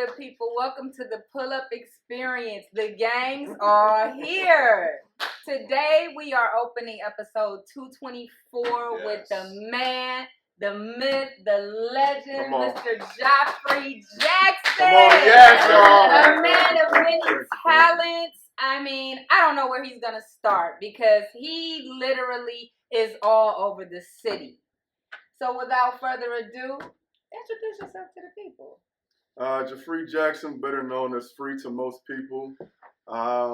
good people? Welcome to the Pull-Up Experience. The gangs are here. Today we are opening episode 224 with the man, the myth, the legend, Mr. Jaffre Jackson. Come on, yes, y'all. A man of many talents. I mean, I don't know where he's going to start because he literally is all over the city. So without further ado, introduce yourself to the people. Jaffre Jackson, better known as Free to most people. I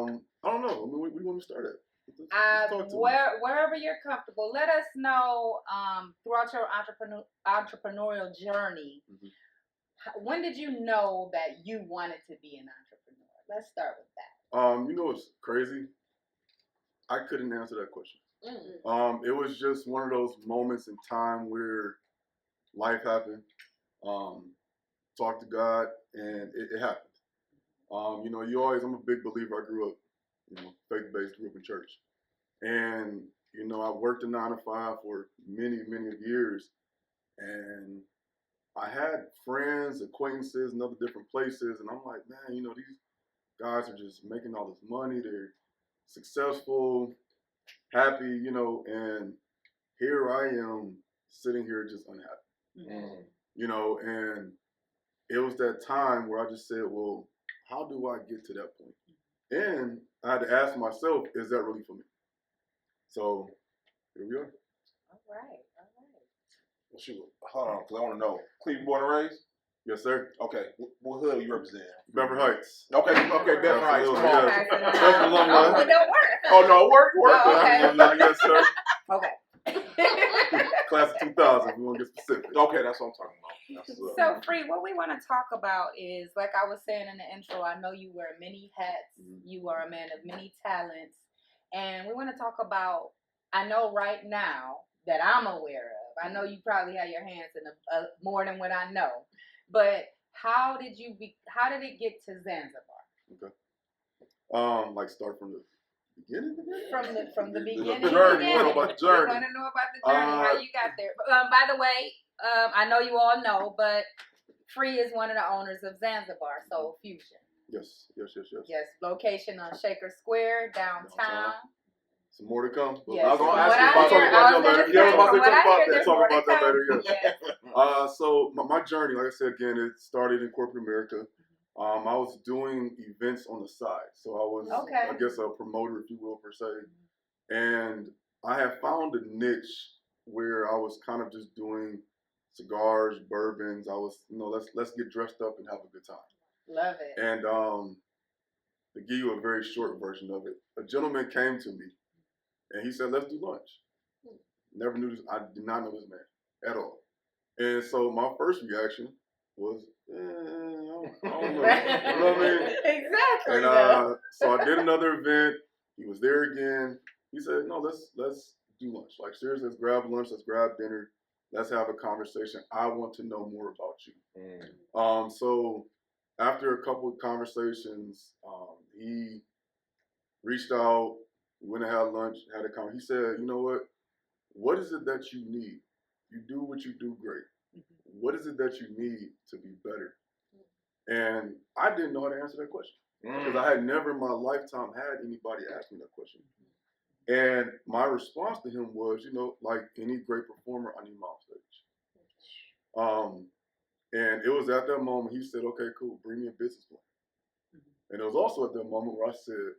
don't know. I mean, we want to start at. Wherever you're comfortable, let us know throughout your entrepreneurial journey. Mm-hmm. When did you know that you wanted to be an entrepreneur? Let's start with that. You know what's crazy? I couldn't answer that question. Mm-hmm. It was just one of those moments in time where life happened. Talked to God, and it happened. I'm a big believer. I grew up, faith-based, grew up in church. And, I worked a 9 to 5 for many, many years. And I had friends, acquaintances in other different places. And I'm like, man, these guys are just making all this money. They're successful, happy, and here I am sitting here just unhappy. Mm-hmm. And it was that time where I just said, well, how do I get to that point? And I had to ask myself, is that really for me? So here we are. All right. Well, shoot, hold on, because I want to know. Cleveland born and raised? Yes, sir. Okay. What hood you represent? Beverly Heights. Okay, Beverly Heights. Come on. It don't work. Oh, no, work. Oh, okay. Yes, sir. Okay. Class of 2000, we want to get specific. Okay, that's what I'm talking about. So, Free, what we want to talk about is, like I was saying in the intro, I know you wear many hats. Mm-hmm. You are a man of many talents. And we want to talk about, I know right now that I'm aware of, I know you probably have your hands in more than what I know, but how did it get to Zanzibar? Okay. Start from the beginning? From the beginning. The journey. We want to know about the journey. We want to know about the journey, how you got there. By the way, I know you all know, but Free is one of the owners of Zanzibar Soul Fusion. Yes. Yes, location on Shaker Square, downtown. Some more to come. Yes. I was going to ask you about talk about that later. Yes. So my journey, like I said again, it started in corporate America. I was doing events on the side. So I was, I guess, a promoter, if you will, per se. And I had found a niche where I was kind of just doing cigars, bourbons. I was, let's get dressed up and have a good time. Love it. And to give you a very short version of it, a gentleman came to me and he said, let's do lunch. Never knew this. I did not know this man at all. And so my first reaction was, I don't know. You know what I mean? Exactly. And so I did another event. He was there again. He said, no, let's do lunch. Like, seriously, let's grab lunch. Let's grab dinner. Let's have a conversation. I want to know more about you. So after a couple of conversations, he reached out. We went and had lunch, had a conversation. He said, you know what is it that you need? You do what you do great. What is it that you need to be better? And I didn't know how to answer that question because I had never in my lifetime had anybody ask me that question. And my response to him was, like any great performer, I need my off stage. And it was at that moment he said, okay, cool, bring me a business plan. And it was also at that moment where I said,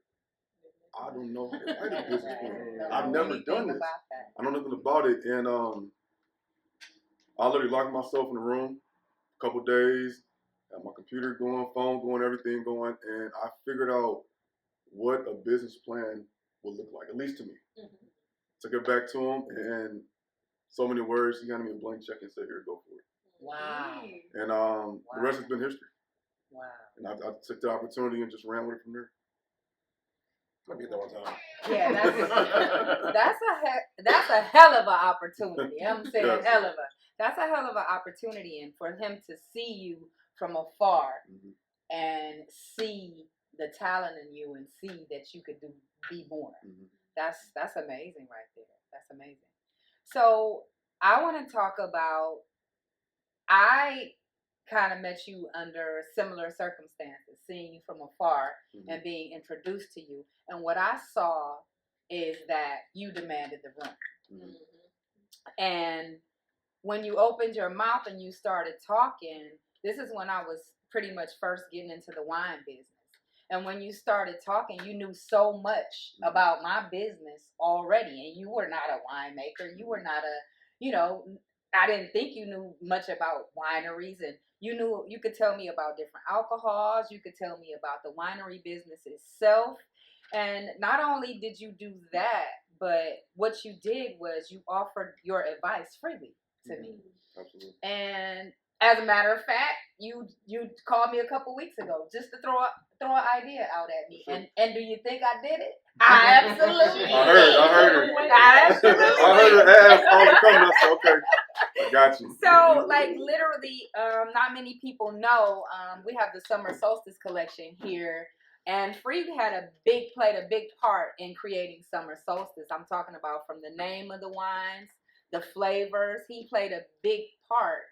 I don't know how to write a business plan. I've never done this. I know nothing about it. And I literally locked myself in the room a couple days, had my computer going, phone going, everything going, and I figured out what a business plan would look like, at least to me. Took it back to him, and so many words, he handed me a blank check and said, here, go for it. Wow. And the rest has been history. Wow. And I took the opportunity and just ran with it from there. Let me get that one time. Yeah, that's a hell of an opportunity. I'm saying hell of a. That's a hell of an opportunity, and for him to see you from afar and see the talent in you and see that you could be born. That's amazing right there. That's amazing. So I want to talk about, I kind of met you under similar circumstances, seeing you from afar and being introduced to you. And what I saw is that you demanded the room. And when you opened your mouth and you started talking, this is when I was pretty much first getting into the wine business. And when you started talking, you knew so much about my business already. And you were not a winemaker. You were not I didn't think you knew much about wineries. And you could tell me about different alcohols. You could tell me about the winery business itself. And not only did you do that, but what you did was you offered your advice freely to me. Absolutely. And as a matter of fact, you called me a couple weeks ago just to throw an idea out at me. Sure. And do you think I did it? I absolutely did. I heard her. I absolutely I heard her ask. I was coming. I said, okay, I got you. So, like, literally, not many people know, we have the Summer Solstice collection here. And Free played a big part in creating Summer Solstice. I'm talking about from the name of the wines, the flavors. He played a big part.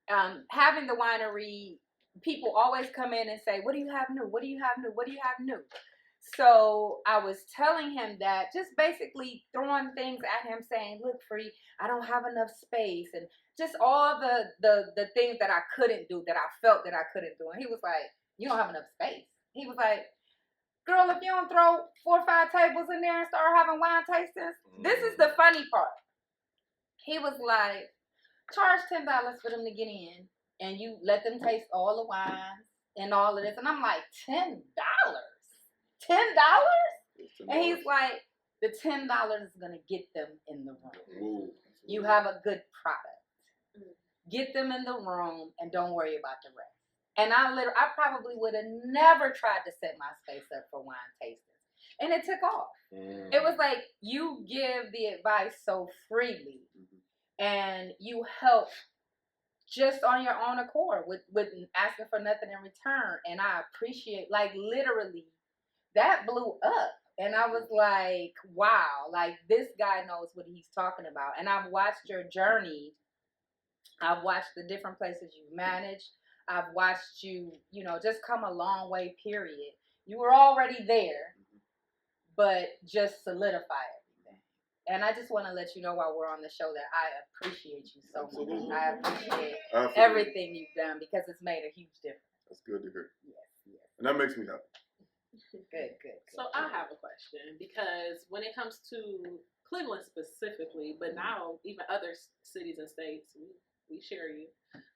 Having the winery, people always come in and say, what do you have new? What do you have new? What do you have new? So I was telling him that, just basically throwing things at him saying, look, Free, I don't have enough space. And just all the things that I couldn't do, that I felt that I couldn't do. And he was like, you don't have enough space. He was like, girl, if you don't throw 4 or 5 tables in there and start having wine tastings, this is the funny part. He was like, charge $10 for them to get in, and you let them taste all the wines and all of this. And I'm like, $10? $10? And he's like, the $10 is going to get them in the room. Ooh. You have a good product. Get them in the room and don't worry about the rest. And I probably would have never tried to set my space up for wine tastings. And it took off. It was like, you give the advice so freely and you help just on your own accord with asking for nothing in return. And I appreciate, like, literally, that blew up. And I was like, wow, like, this guy knows what he's talking about. And I've watched your journey. I've watched the different places you've managed. I've watched you, just come a long way, period. You were already there, but just solidify everything. And I just want to let you know while we're on the show that I appreciate you so Absolutely. much. I appreciate Absolutely. everything you've done because it's made a huge difference. That's good to hear. Yes. And that makes me happy. Good. So I have a question, because when it comes to Cleveland specifically, but now even other cities and states, we share you.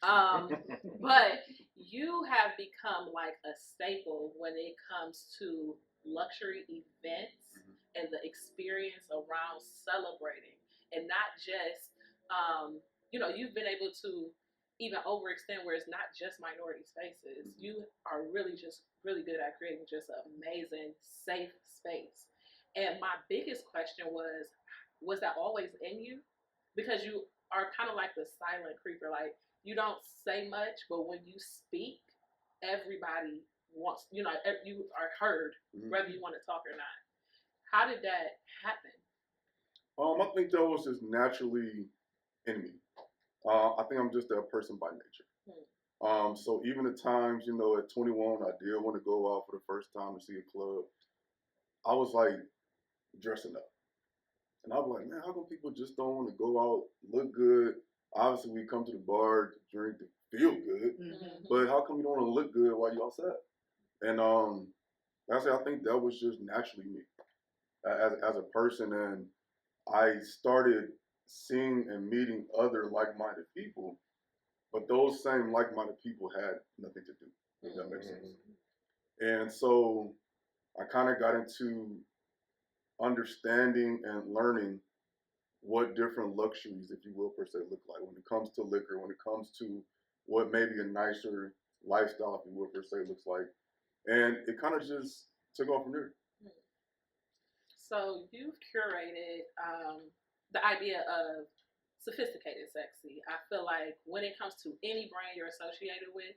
But you have become like a staple when it comes to luxury events and the experience around celebrating, and not just, you've been able to even overextend where it's not just minority spaces. You are really good at creating just an amazing, safe space. And my biggest question was that always in you? Because you are kind of like the silent creeper. Like, you don't say much, but when you speak, everybody wants, you are heard, whether you want to talk or not. How did that happen? I think that was just naturally in me. I think I'm just that person by nature. So even at times, at 21, I did want to go out for the first time to see a club. I was like dressing up. And I was like, man, how come people just don't want to go out, look good? Obviously, we come to the bar to drink to feel good. But how come you don't want to look good while you're outside? And I think that was just naturally me as a person. And I started seeing and meeting other like-minded people, but those same like-minded people had nothing to do, if that makes sense. And so I kind of got into understanding and learning what different luxuries, if you will, per se, look like when it comes to liquor, when it comes to what maybe a nicer lifestyle, if you will, per se, looks like. And it kind of just took off from there. So you've curated the idea of sophisticated sexy. I feel like when it comes to any brand you're associated with,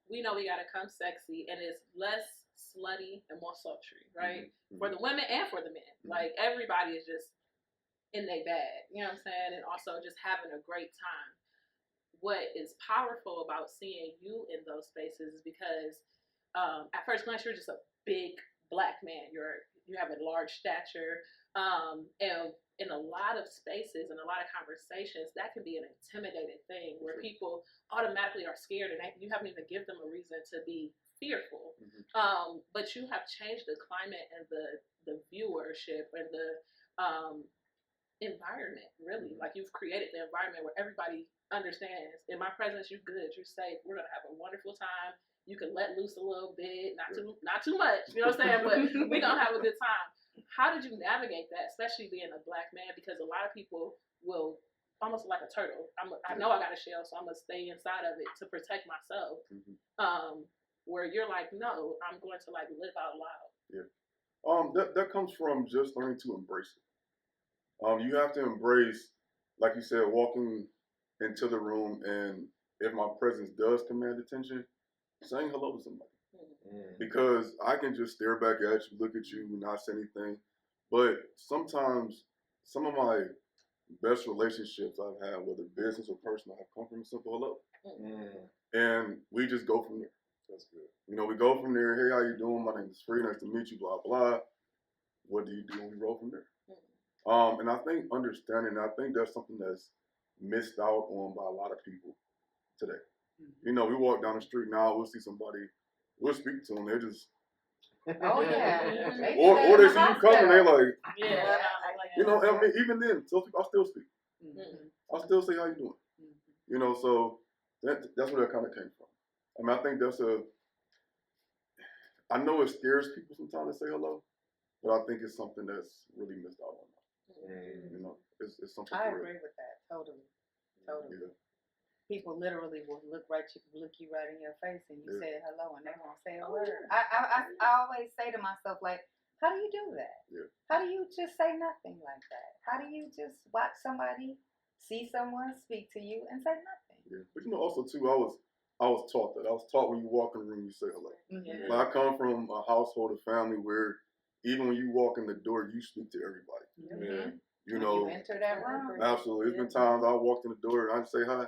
we know we got to come sexy, and it's less slutty and more sultry, right? For the women and for the men. Like, everybody is just in their bag, you know what I'm saying? And also just having a great time. what is powerful about seeing you in those spaces is because at first glance you're just a big Black man. You have a large stature, and in a lot of spaces and a lot of conversations, that can be an intimidating thing where people automatically are scared and you haven't even given them a reason to be fearful. But you have changed the climate and the viewership and the environment, really. Like, you've created the environment where everybody understands, in my presence, you're good, you're safe, we're gonna have a wonderful time. You can let loose a little bit, not too much, you know what I'm saying? But we're gonna have a good time. How did you navigate that, especially being a Black man? Because a lot of people will, almost like a turtle, I know I got a shell, so I'm gonna stay inside of it to protect myself. Where you're like, no, I'm going to like live out loud. That comes from just learning to embrace it. You have to embrace, like you said, walking into the room, and if my presence does command attention, saying hello to somebody. Because I can just stare back at you, look at you, not say anything. But sometimes some of my best relationships I've had, whether business or personal, have come from a simple hello. And we just go from there. That's good. You know, we go from there. Hey, how you doing? My name is Free. Nice to meet you. Blah blah. What do you do? And we roll from there. And I think understanding, I think that's something that's missed out on by a lot of people today. You know, we walk down the street now, we'll see somebody, we'll speak to them. They're just, Oh yeah. or they see you coming, they're like, you know. I mean, even then, I still speak. I still say how you doing. You know, so that's where that kind of came from. I mean, I think I know it scares people sometimes to say hello, but I think it's something that's really missed out on. You know, it's something. I agree with that totally. Yeah. People literally will look you right in your face, and you say hello, and they won't say a word. I always say to myself, like, how do you do that? How do you just say nothing like that? How do you just watch somebody, see someone, speak to you, and say nothing? But you know, also too, I was taught that. I was taught when you walk in the room, you say hello. Like, I come from a household, a family where even when you walk in the door, you speak to everybody. You know, you enter that room. Absolutely. It's been times I walked in the door and I say hi.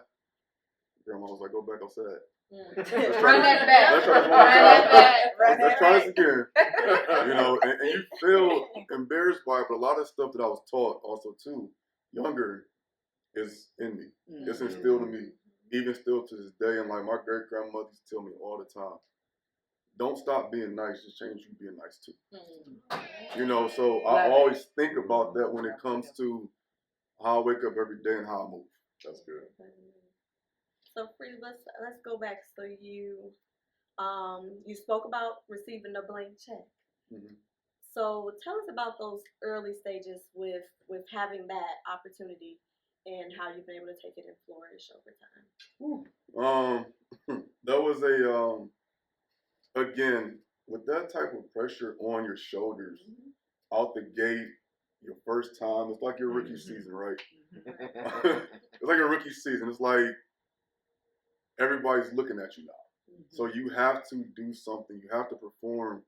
Grandma was like, go back outside. Run that back. Let's try this again. You know, and you feel embarrassed by it, but a lot of stuff that I was taught also too, younger, is in me. It's instilled in me, even still to this day. And like my great grandmother used to tell me all the time, don't stop being nice, just change you being nice too. You know, so I always think about that when it comes to how I wake up every day and how I move. That's good. So Free, let's go back. So you spoke about receiving a blank check. So tell us about those early stages with having that opportunity and how you've been able to take it and flourish over time. That was again, with that type of pressure on your shoulders, out the gate, your first time, it's like your rookie season, right? It's like a rookie season. It's like everybody's looking at you now. So you have to do something. You have to perform.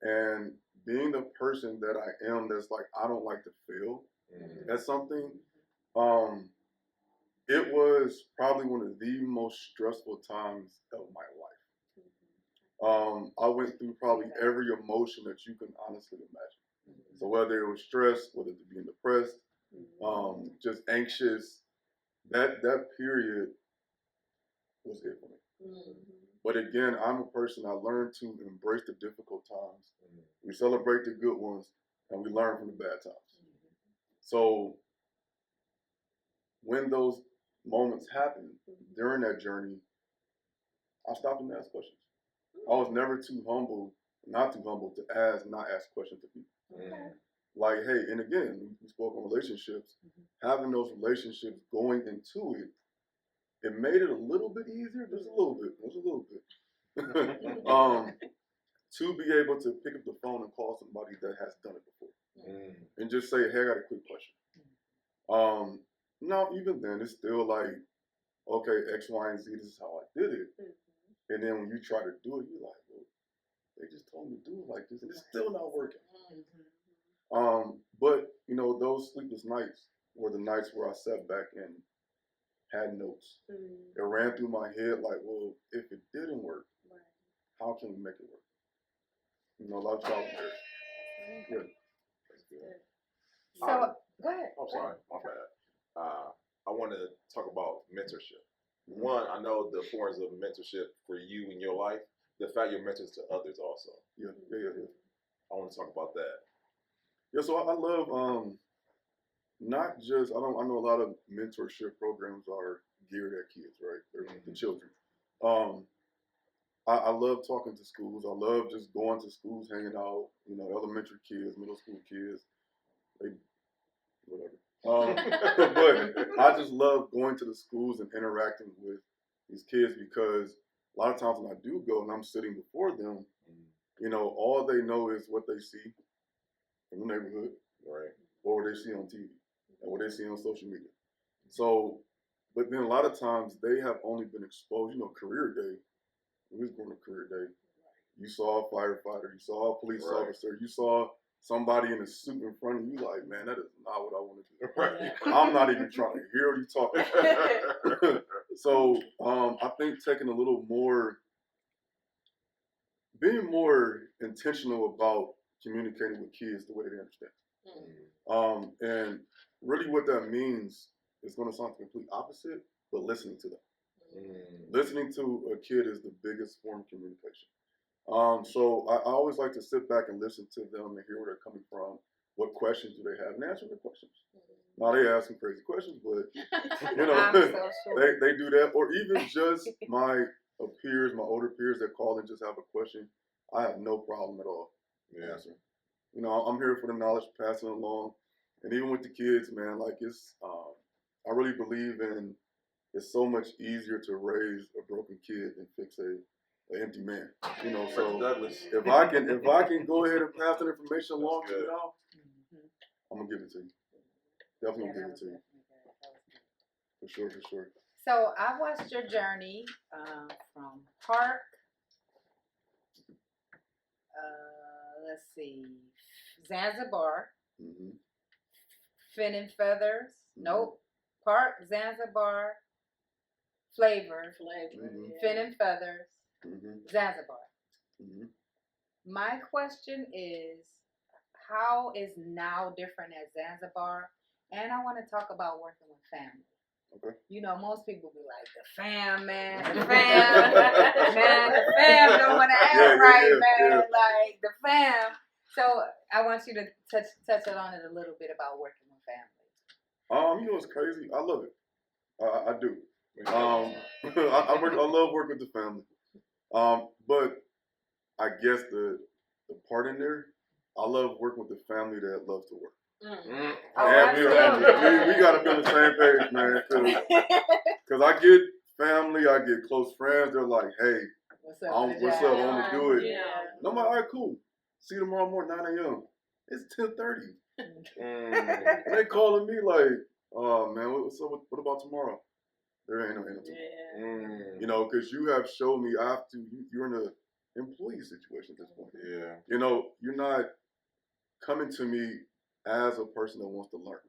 And being the person that I am, that's like, I don't like to fail at something. It was probably one of the most stressful times of my life. I went through probably every emotion that you can honestly imagine. So whether it was stress, whether it was being depressed, just anxious, that period was it for me. But again, I'm a person, I learned to embrace the difficult times. We celebrate the good ones, and we learn from the bad times. So when those moments happen during that journey, I stopped and asked questions. I was never not too humble to not ask questions to people. Like, hey, and again, we spoke on relationships. Having those relationships going into it, it made it a little bit easier, just a little bit, to be able to pick up the phone and call somebody that has done it before. And just say, hey, I got a quick question. No, even then, it's still like, okay, X, Y, and Z, this is how I did it. And then when you try to do it, you're like, well, they just told me to do it like this, and it's still not working. But, you know, those sleepless nights were the nights where I sat back and had notes. It ran through my head like, well, if it didn't work, how can we make it work? You know, a lot of trial and error. Yeah. That's good. So go ahead. I'm sorry, my bad. I want to talk about mentorship. One, I know the importance of mentorship for you in your life. The fact you're mentors to others also. Yeah. I want to talk about that. Yeah, so I love not just I know a lot of mentorship programs are geared at kids, right? They're the children. I love talking to schools. I love just going to schools, hanging out, you know, elementary kids, middle school kids, whatever. But I just love going to the schools and interacting with these kids because a lot of times when I do go and I'm sitting before them, you know, all they know is what they see from the neighborhood, Right. or what they see on TV, and what they see on social media. So, but then a lot of times they have only been exposed, you know, career day. When we was going to career day, you saw a firefighter, you saw a police officer, you saw somebody in a suit in front of you, like, man, that is not what I want to do. Right. I'm not even trying to hear what he's talking about. So I think taking a little more, being more intentional about communicating with kids the way they understand. And really what that means is going to sound the complete opposite, but listening to them. Listening to a kid is the biggest form of communication. So I always like to sit back and listen to them and hear where they're coming from. What questions do they have? And answer the questions. Now they ask some crazy questions, but you know, I'm so sure. they do that. Or even just my peers, my older peers that call and just have a question. I have no problem at all answering. You know, I'm here for the knowledge, passing it along. And even with the kids, man, like it's, I really believe in, it's so much easier to raise a broken kid than fix an empty man. You know, so Douglas. if I can go ahead and pass that information along to you now, I'm gonna give it to you. Definitely gonna give it to you. For sure. So I watched your journey from park. Let's see, Zanzibar, Fin and Feathers. Nope. Park, Zanzibar, Flavor, Fin and Feathers, Zanzibar. My question is, how is now different at Zanzibar? And I want to talk about working with family. Okay. You know, most people be like, the fam, man, the fam, man, the fam don't want to act right, man, like the fam. So I want you to touch on it a little bit about working with family. You know what's crazy? I love it. I do. I love working with the family. But I guess the part in there, I love working with the family that loves to work. We got to be on the same page, man. Because I get family, I get close friends. They're like, "Hey, what's up? I want to do it." Yeah. And I'm like, "All right, cool. See you tomorrow morning, 9 a.m. It's 10:30." And they calling me like, "Oh man, what's up? What about tomorrow?" There ain't no tomorrow. You know, because you have shown me you're in an employee situation at this point. Yeah. You know, you're not coming to me as a person that wants to learn.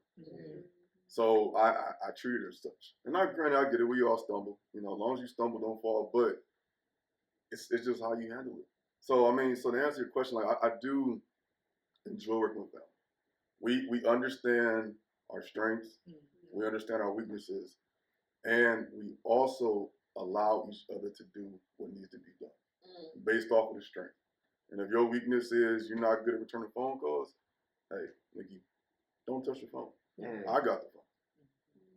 So I treat it as such. And granted, I get it. We all stumble. You know, as long as you stumble, don't fall. But it's just how you handle it. So, I mean, so to answer your question, like I do enjoy working with them. We understand our strengths. We understand our weaknesses. And we also allow each other to do what needs to be done based off of the strength. And if your weakness is you're not good at returning phone calls, hey, Nikki, don't touch your phone. I got the phone.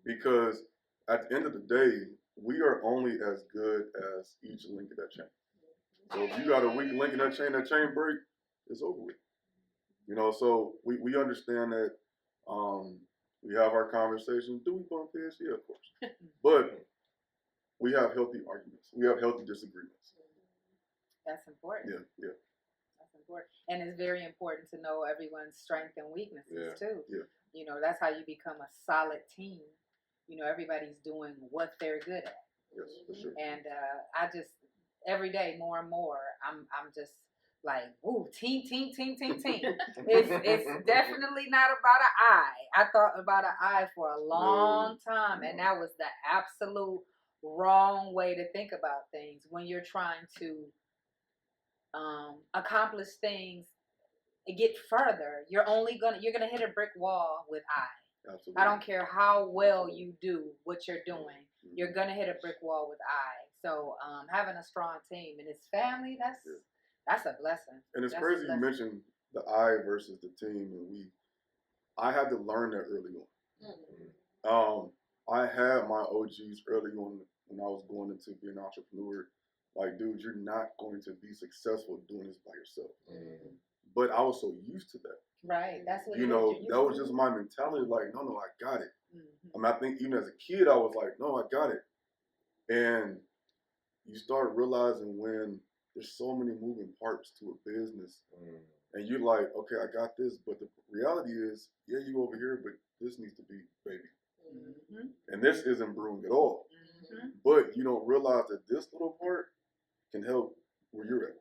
Because at the end of the day, we are only as good as each link of that chain. So if you got a weak link in that chain break, it's over with. You know, so we understand that we have our conversations. Do we bump this? Yeah, of course. But we have healthy arguments. We have healthy disagreements. That's important. Yeah. That's important. And it's very important to know everyone's strengths and weaknesses too. Yeah. You know, that's how you become a solid team. You know, everybody's doing what they're good at. Yes, for sure. And I just every day more and more, I'm just like, ooh, team. It's definitely not about an I. I thought about an I for a long time, and that was the absolute wrong way to think about things when you're trying to accomplish things and get further. You're gonna hit a brick wall with I. Absolutely. I don't care how well you do what you're doing, you're gonna hit a brick wall with I. So having a strong team and his family, that's a blessing. And it's that's crazy you mentioned the I versus the team, and I had to learn that early on. I had my OGs early on when I was going into being an entrepreneur. Like, dude, you're not going to be successmesual doing this by yourself. But I was so used to that. Right. That's what that was just my mentality. Like, no, I got it. I mean, I think even as a kid, I was like, no, I got it. And you start realizing when there's so many moving parts to a business, and you're like, okay, I got this, but the reality is, yeah, you over here, but this needs to be baby. And this isn't brewing at all. But you don't realize that this little part can help where you're at.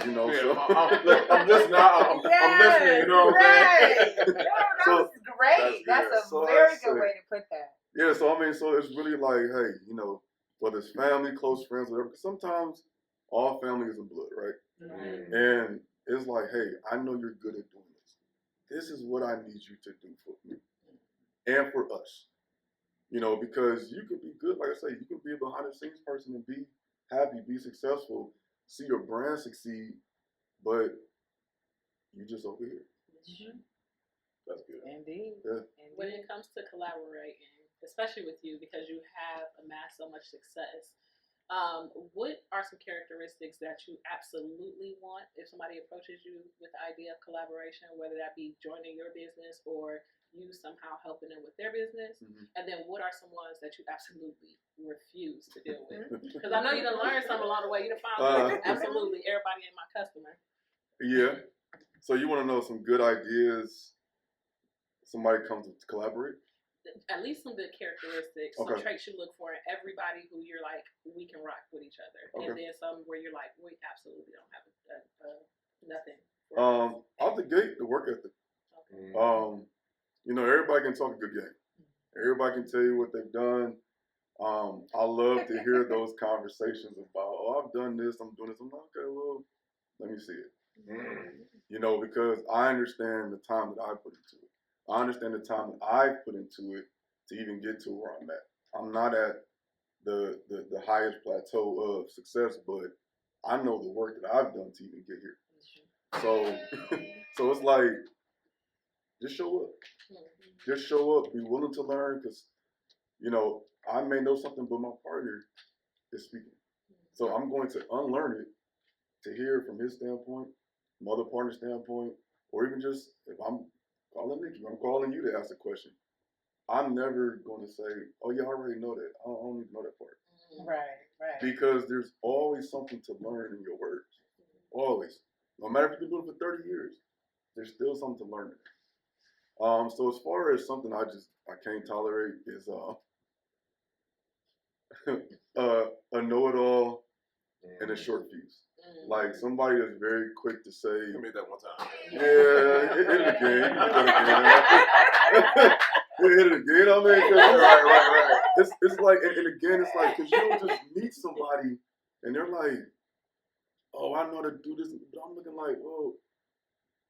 You know, so I'm listening. I'm listening. You know what I'm saying? That was great. That's a very good way to put that. Yeah, so I mean, so it's really like, hey, you know, whether it's family, close friends, whatever. Because sometimes all family isn't blood, right? And it's like, hey, I know you're good at doing this. This is what I need you to do for me and for us. You know, because you could be good, like I say, you can be a behind the scenes person and be happy, be successful, see your brand succeed, but you just over here. That's good. Indeed. Yeah. When it comes to collaborating, especially with you, because you have amassed so much success, what are some characteristics that you absolutely want if somebody approaches you with the idea of collaboration, whether that be joining your business or you somehow helping them with their business? And then what are some ones that you absolutely refuse to deal with? Because I know you done learned something along the way. You done found absolutely everybody ain't my customer. Yeah. So you want to know some good ideas somebody comes to collaborate? At least some good characteristics, some traits you look for in everybody who you're like, we can rock with each other. And then some where you're like, we absolutely don't have nothing. Out the gate, the work ethic. You know, everybody can talk a good game. Everybody can tell you what they've done. I love to hear those conversations about, oh, I've done this, I'm doing this. I'm like, okay, well, let me see it. You know, because I understand the time that I put into it. I understand the time that I put into it to even get to where I'm at. I'm not at the highest plateau of success, but I know the work that I've done to even get here. So it's like, just show up. Just show up. Be willing to learn, because, you know, I may know something, but my partner is speaking. So I'm going to unlearn it to hear from his standpoint, from other partner's standpoint, or even just if I'm calling Nikki, I'm calling you to ask a question. I'm never going to say, oh, yeah, I already know that. I don't even know that part. Right. Because there's always something to learn in your words. Always. No matter if you've been doing it for 30 years, there's still something to learn. So as far as something I can't tolerate is a know-it-all and a short fuse. Like somebody that's very quick to say, You made that one time. yeah, hit it again. Hit it again. I mean, Right. It's like, and again, it's like, because you don't just meet somebody and they're like, oh, I know how to do this. But I'm looking like, well,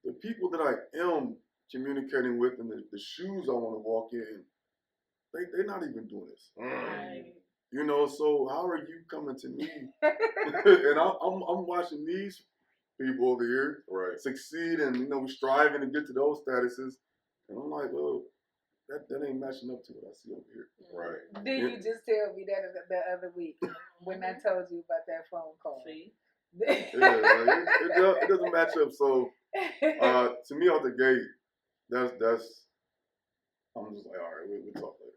the people that I am communicating with and the shoes I want to walk in, they're not even doing this. You know, so how are you coming to me? And I'm watching these people over here succeed and, you know, striving to get to those statuses. And I'm like, well, that ain't matching up to what I see over here. Right. Did you just tell me that the other week when I told you about that phone call? See? It doesn't match up. So to me, out the gate, that's I'm just like, all right, we'll talk later.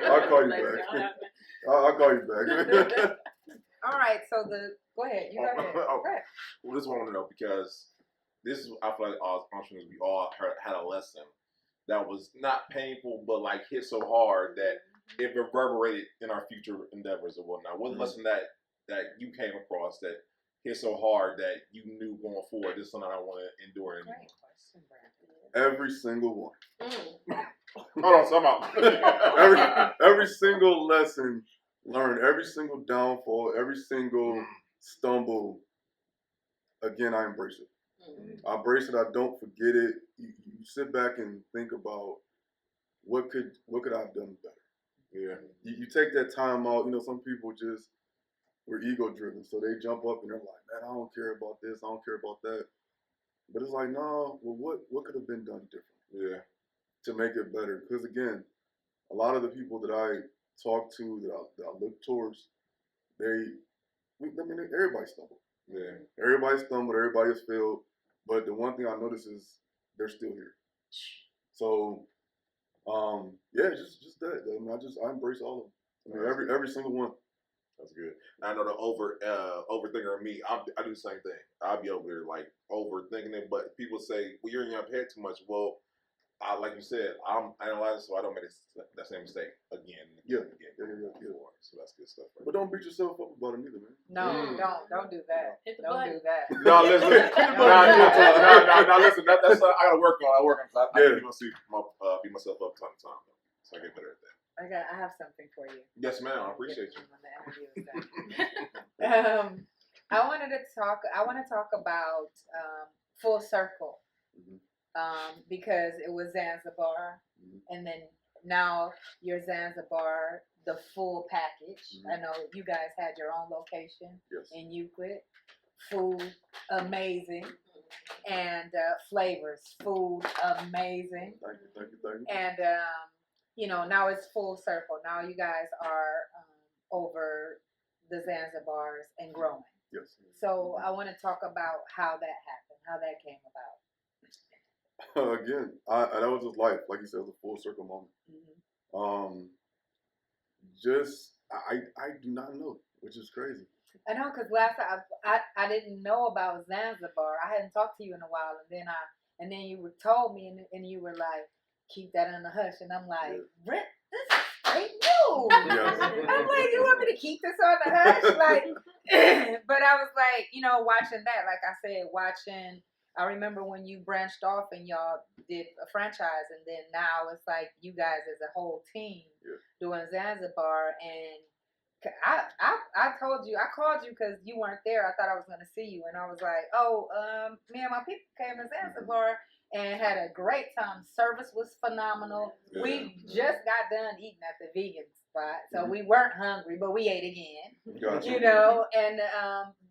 I'll call you back. I'll call you back. All right, so go ahead. You go ahead. Well, this is what I want to know, because this is, I feel like all entrepreneurs, we all had a lesson that was not painful, but like hit so hard that it reverberated in our future endeavors or whatnot. What lesson that you came across that hit so hard that you knew going forward, this is something I don't want to endure anymore? Great question, Brandon. Every single one. Hold on, so I'm out. Every single lesson learned, every single downfall, every single stumble. Again, I embrace it. I embrace it. I don't forget it. You sit back and think about what could I have done better. Yeah. You take that time out. You know, some people just were ego driven, so they jump up and they're like, "Man, I don't care about this. I don't care about that." But it's like, no. Well, what could have been done different? Yeah. To make it better? Because again, a lot of the people that I talk to, that I look towards, everybody stumbled. Yeah. Everybody stumbled. Everybody has failed. But the one thing I notice is they're still here. So, yeah, just that. I mean, I embrace all of them. I mean, every single one. That's good. I know the overthinker of me, I do the same thing. I'll be over there like overthinking it, but people say, well, you're in your head too much. Well, like you said, I'm analyzing so I don't make that same mistake again. Yeah. So that's good stuff. Right? But don't beat yourself up about it either, man. No, don't do that. Hit the Don't button. do that. No, listen. No, listen. That's I gotta work on. I Yeah. beat myself up time to time, so I get better at that. I have something for you. Yes, ma'am. I appreciate you. When the interview is done. I want to talk about full circle, because it was Zanzibar, and then now you're Zanzibar, the full package. I know you guys had your own location in Euclid. Food amazing, and flavors, food amazing. Thank you. And now it's full circle. Now you guys are over the Zanzibars and growing. Yes. So I want to talk about how that happened, how that came about. Again, that was just life. Like you said, it was a full circle moment. I do not know, which is crazy. I know, because last time I didn't know about Zanzibar. I hadn't talked to you in a while, and then you told me, and you were like, keep that in the hush, and I'm like, Brent, this is great news. Yes. I'm like, you want me to keep this on the hush? Like, but I was like, watching that, like I said, I remember when you branched off and y'all did a franchise, and then now it's like you guys as a whole team doing Zanzibar. And I told you, I called you because you weren't there. I thought I was going to see you, and I was like, me and my people came to Zanzibar and had a great time. Service was phenomenal. Yeah. We just got done eating at the vegan spot, so we weren't hungry, but we ate again. Gotcha. And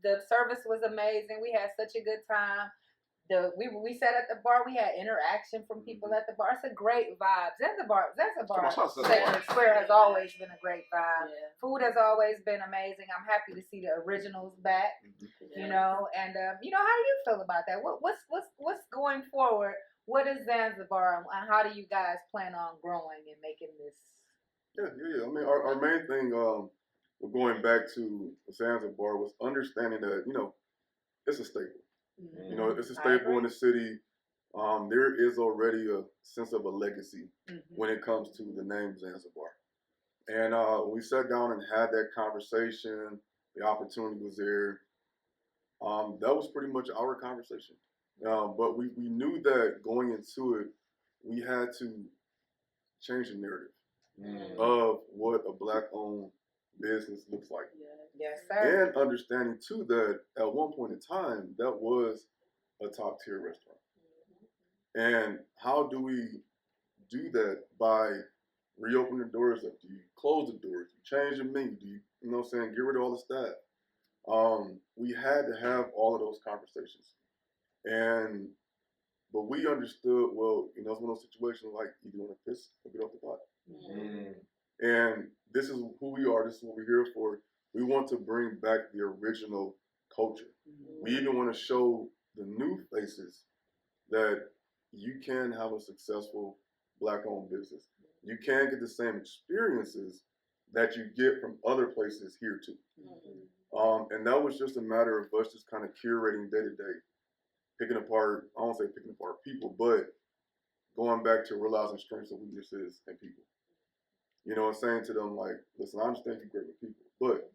the service was amazing. We had such a good time. We sat at the bar. We had interaction from people at the bar. It's a great vibe. Zanzibar Square has always been a great vibe. Yeah. Food has always been amazing. I'm happy to see the originals back. And how do you feel about that? What's going forward? What is Zanzibar, and how do you guys plan on growing and making this? Yeah. I mean, our main thing, going back to Zanzibar, was understanding that it's a staple. It's a staple in the city. There is already a sense of a legacy when it comes to the name Zanzibar. And when we sat down and had that conversation, the opportunity was there. That was pretty much our conversation. But we knew that going into it, we had to change the narrative of what a Black-owned business looks like. Yes, sir. And understanding too that at one point in time that was a top tier restaurant. And how do we do that? By reopening the doors up? Do you close the doors? Do you change the menu? Do you get rid of all the staff? We had to have all of those conversations. But we understood, well, it's one of those situations like you want to piss or get off the pot. And this is who we are. This is what we're here for. We want to bring back the original culture. We even want to show the new faces that you can have a successful Black-owned business. You can get the same experiences that you get from other places here too. And that was just a matter of us just kind of curating day to day, picking apart, I won't say picking apart people, but going back to realizing strengths and weaknesses in people. And saying to them like, listen, I understand you're great with people, but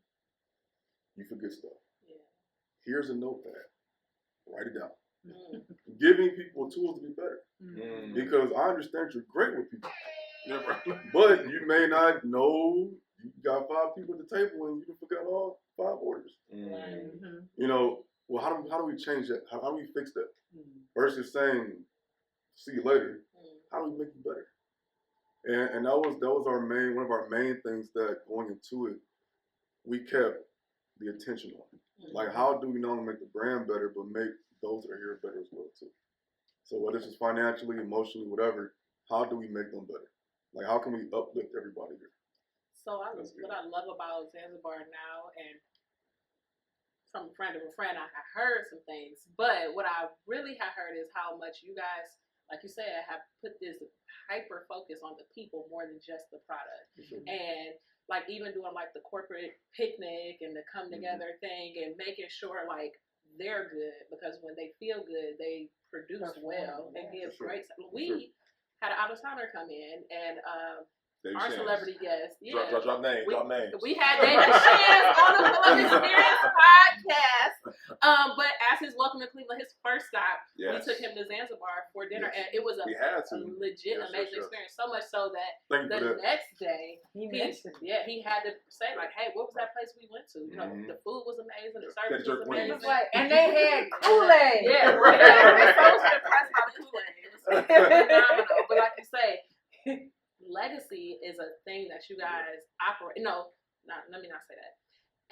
you forget stuff. here's a notepad. Write it down. Mm. Giving people tools to be better. Mm. Because I understand you're great with people. But you may not know you got 5 people at the table and you forgot all 5 orders. Mm. You know, well, how do we change that? How do we fix that? Versus saying, see you later. How do we make it better? And that was one of our main things that going into it, we kept the attention on. Like, how do we not only make the brand better, but make those that are here better as well too? So whether it's just financially, emotionally, whatever, how do we make them better? Like, how can we uplift everybody here? So what I love about Zanzibar now, and from a friend of a friend, I heard some things, but what I really have heard is how much you guys, like you said, have put this hyper focus on the people more than just the product. Sure. And like even doing like the corporate picnic and the come together thing and making sure like they're good, because when they feel good, they produce well and give great. We had an out-of-towner come in and our celebrity guest. Yeah. Drop names. We had David Shins on the Full Experience podcast. But as his welcome to Cleveland, his first stop, we took him to Zanzibar for dinner, and it was a legit amazing experience. So much so that the next day, he had to say like, "Hey, what was that place we went to? You know, the food was amazing, the service was amazing, and they had Kool-Aid." Yeah, right. So impressed by the Kool-Aid. It was phenomenal. But like you say, legacy is a thing that you guys operate. Let me not say that.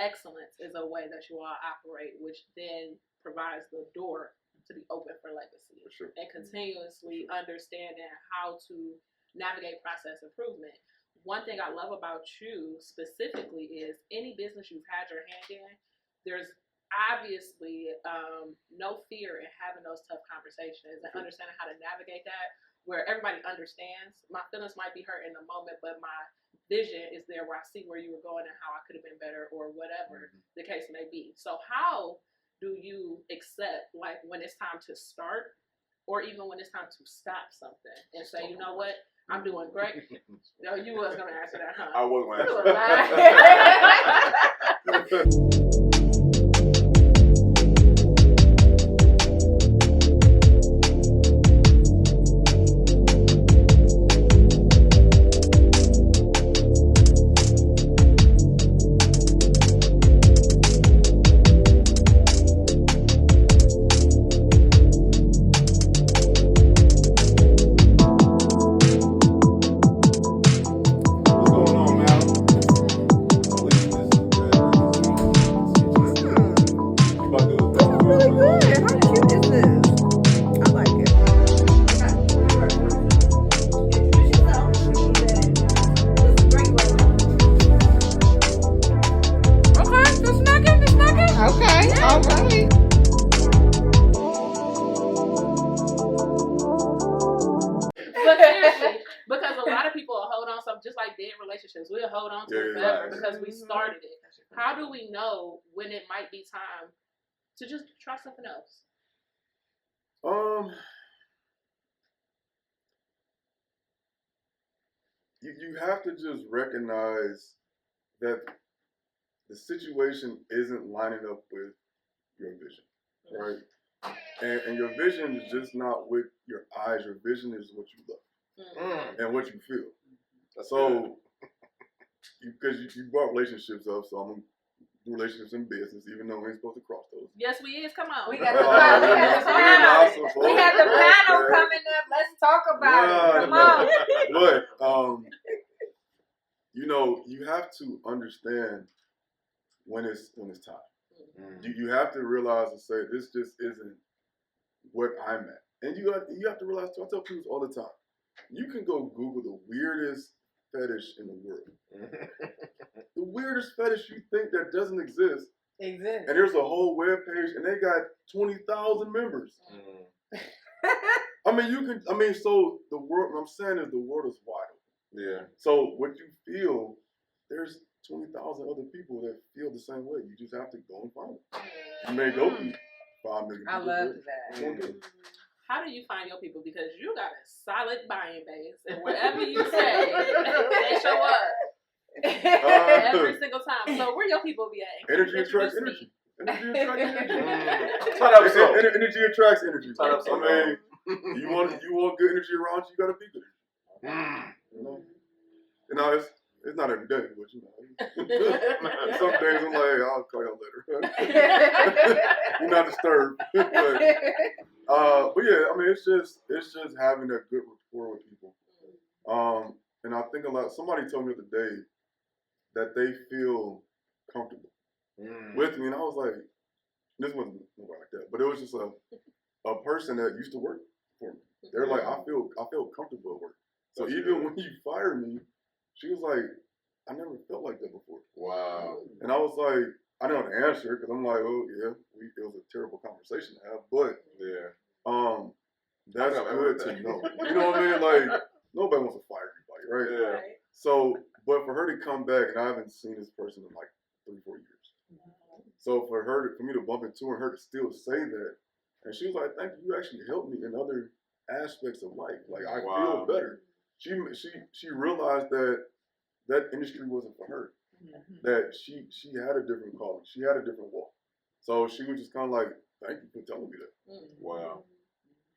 Excellence is a way that you all operate, which then provides the door to be open for legacy and continuously understanding how to navigate process improvement. One thing I love about you specifically is any business you've had your hand in, there's obviously no fear in having those tough conversations and understanding how to navigate that, where everybody understands. My feelings might be hurt in the moment, but my vision is there where I see where you were going and how I could have been better or whatever the case may be. So how do you accept like when it's time to start or even when it's time to stop something and say, you know what, I'm doing great? No, you was going to answer that, huh? I was going to answer that. We'll hold on to it forever because we started it. How do we know when it might be time to just try something else? You have to just recognize that the situation isn't lining up with your vision, right? And your vision is just not with your eyes. Your vision is what you love and what you feel. So, because you brought relationships up, so I'm going to do relationships in business, even though we ain't supposed to cross those. Yes, we is. Come on. We got the panel. We had the panel coming up. Let's talk about it. Come on. But, you have to understand when it's time. You have to realize and say, this just isn't what I'm at. And you have to realize, too, I tell people all the time, you can go Google the weirdest fetish in the world. The weirdest fetish you think that doesn't exist. And there's a whole web page and they got 20,000 members. So the world, what I'm saying is the world is wide open. Yeah. So what you feel, there's 20,000 other people that feel the same way. You just have to go and find them. You may go through 5 million people. I love that. How do you find your people? Because you got a solid buying base, and whatever you say, they show up every single time. So where your people be at? Energy attracts energy. Energy attracts energy. Turn up so. Energy attracts energy. Turn up so. I mean, you want good energy around you, you gotta be good. You know, it's not every day, but you know. Some days I'm like, hey, I'll call y'all later. You're not disturbed. But yeah, I mean, it's just having that good rapport with people. And I think somebody told me the other day that they feel comfortable with me, and I was like, this wasn't like that, but it was just a person that used to work for me. They're like, I feel comfortable at work. So even when you fired me, she was like, I never felt like that before. Wow. And I was like, I didn't have to answer because I'm like, oh yeah, it was a terrible conversation to have, but that's good to know. You know what I mean? Like nobody wants to fire anybody, right? Yeah. Right. So, but for her to come back, and I haven't seen this person in like 3-4 years. So for me to bump into her and her to still say that, and she was like, "Thank you. You actually helped me in other aspects of life. Like I feel better." She realized that industry wasn't for her. That she had a different calling. She had a different walk. So she was just kind of like, "Thank you for telling me that." Wow.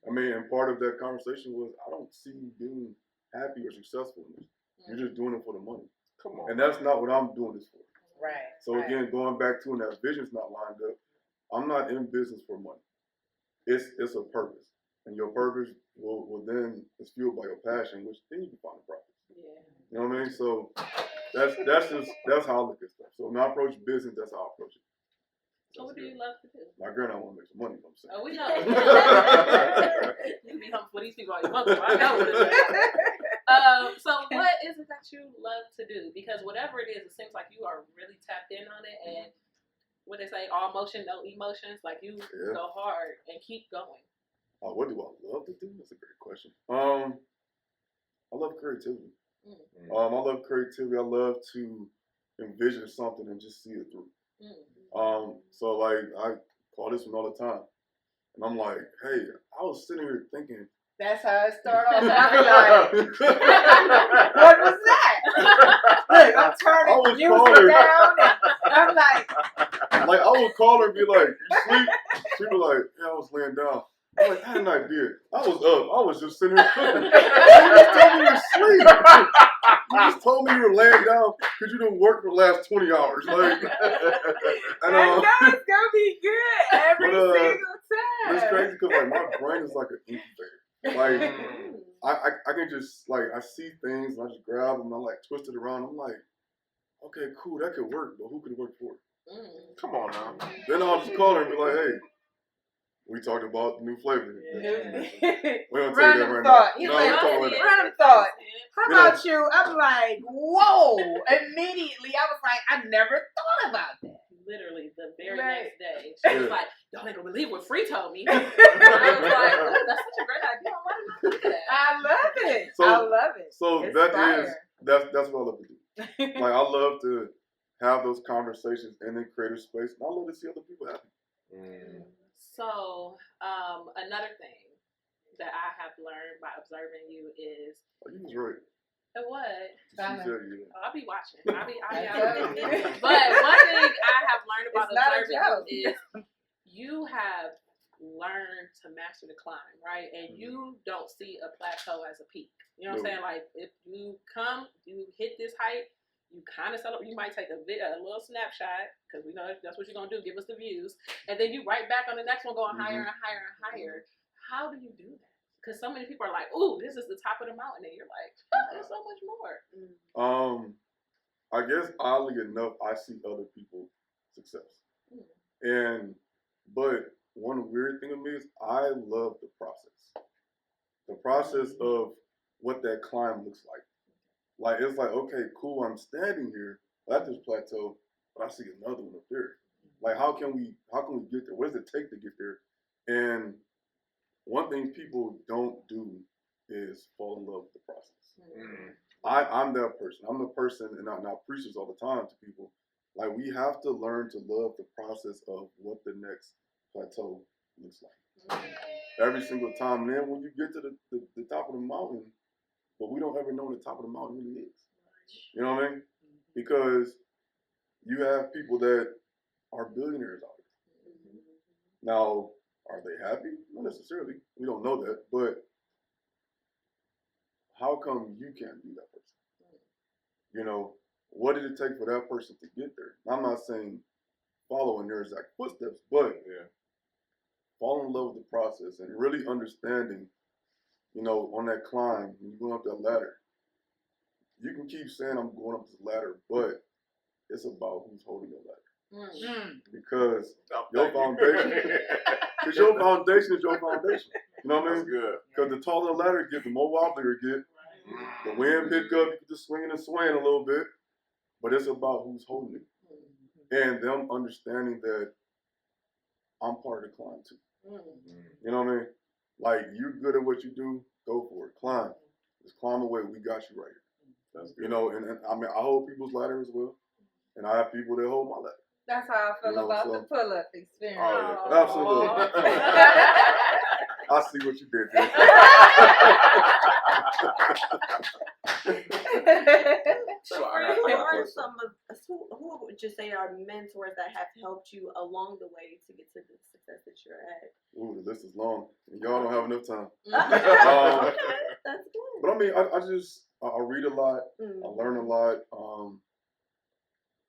I mean, and part of that conversation was, I don't see you being happy or successful in this. You're just doing it for the money. Come on. And that's not what I'm doing this for. Right. So again, going back to when that vision's not lined up, I'm not in business for money. It's a purpose. And your purpose will then is fueled by your passion, which then you can find a profit. Yeah. You know what I mean? So that's how I look at stuff. So when I approach business, that's how I approach it. So what do you love to do? My girl, I want to make some money. You know what I'm saying? Oh, we know. You be humping for these people all you want to. I know what it is. So what is it that you love to do? Because whatever it is, it seems like you are really tapped in on it. And what they say, all motion, no emotions. Like you go hard and keep going. What do I love to do? That's a great question. I love creativity. I love creativity. I love to envision something and just see it through. So like I call this one all the time, and I'm like, hey, I was sitting here thinking. That's how it started off. I'm like, what was that? Look, I'm turning music down, and I'm like I would call her and be like, you sleep? She'd be like, yeah, I was laying down. I'm like, I had an idea. I was up. I was just sitting here cooking. You just told me you were asleep. You just told me you were laying down because you didn't work for the last 20 hours. Like, and, I know it's gonna be good every single time. It's crazy because like my brain is like an incubator. Like I can just like I see things and I just grab them and I like twist it around. I'm like, okay, cool, that could work, but who could it work for? Come on now. Then I'll just call her and be like, hey. We talked about the new flavor. We don't tell you that right now. He's like, random thought. How about you? I'm like, whoa. Immediately, I was like, I never thought about that. Literally, the very next day, she was like, y'all ain't gonna believe what Free told me. I was like, oh, that's such a great idea. Why did I do that? I love it. I love it. So that's what I love to do. Like, I love to have those conversations in the creative space, and I love to see other people happy. So, another thing that I have learned by observing you is. Oh, you was right. What? I'll be watching. I'll be out. But one thing I have learned about observing you is you have learned to master the climb, right? And you don't see a plateau as a peak. You know what I'm saying? Like, if you hit this height, you kind of celebrate. You might take a little snapshot because we know that's what you're gonna do. Give us the views, and then you right back on the next one, going higher and higher and higher. How do you do that? Because so many people are like, "Ooh, this is the top of the mountain," and you're like, oh, "There's so much more." I guess oddly enough, I see other people's success, but one weird thing of me is I love the process of what that climb looks like. Like, it's like, okay, cool, I'm standing here at this plateau, but I see another one up there. Like, how can we get there? What does it take to get there? And one thing people don't do is fall in love with the process. I'm that person. I'm the person, and I preach this all the time to people. Like, we have to learn to love the process of what the next plateau looks like. Every single time. And then when you get to the top of the mountain, but we don't ever know what the top of the mountain really is. You know what I mean? Because you have people that are billionaires out Now, are they happy? Not necessarily. We don't know that. But how come you can't be that person? You know, what did it take for that person to get there? I'm not saying follow in their exact footsteps, but fall in love with the process and really understanding, you know, on that climb, when you're going up that ladder, you can keep saying I'm going up this ladder, but it's about who's holding the ladder. Because your foundation, because your foundation is your foundation. You know what I mean? Because the taller the ladder gets, the more wobblier it gets. The wind pick up, you can just swing and sway a little bit, but it's about who's holding it. And them understanding that I'm part of the climb too. You know what I mean? Like, you're good at what you do, go for it. Climb. Just climb away. We got you right here. You know, and I mean, I hold people's ladder as well. And I have people that hold my ladder. That's how I feel, you know, about so, the pull-up experience. Oh, yeah. Absolutely. I see what you did there. Who would you say are mentors that have helped you along the way to get to the success that you're at? Ooh, the list is long. And y'all don't have enough time. Okay, that's good. But I mean, I read a lot. I learn a lot.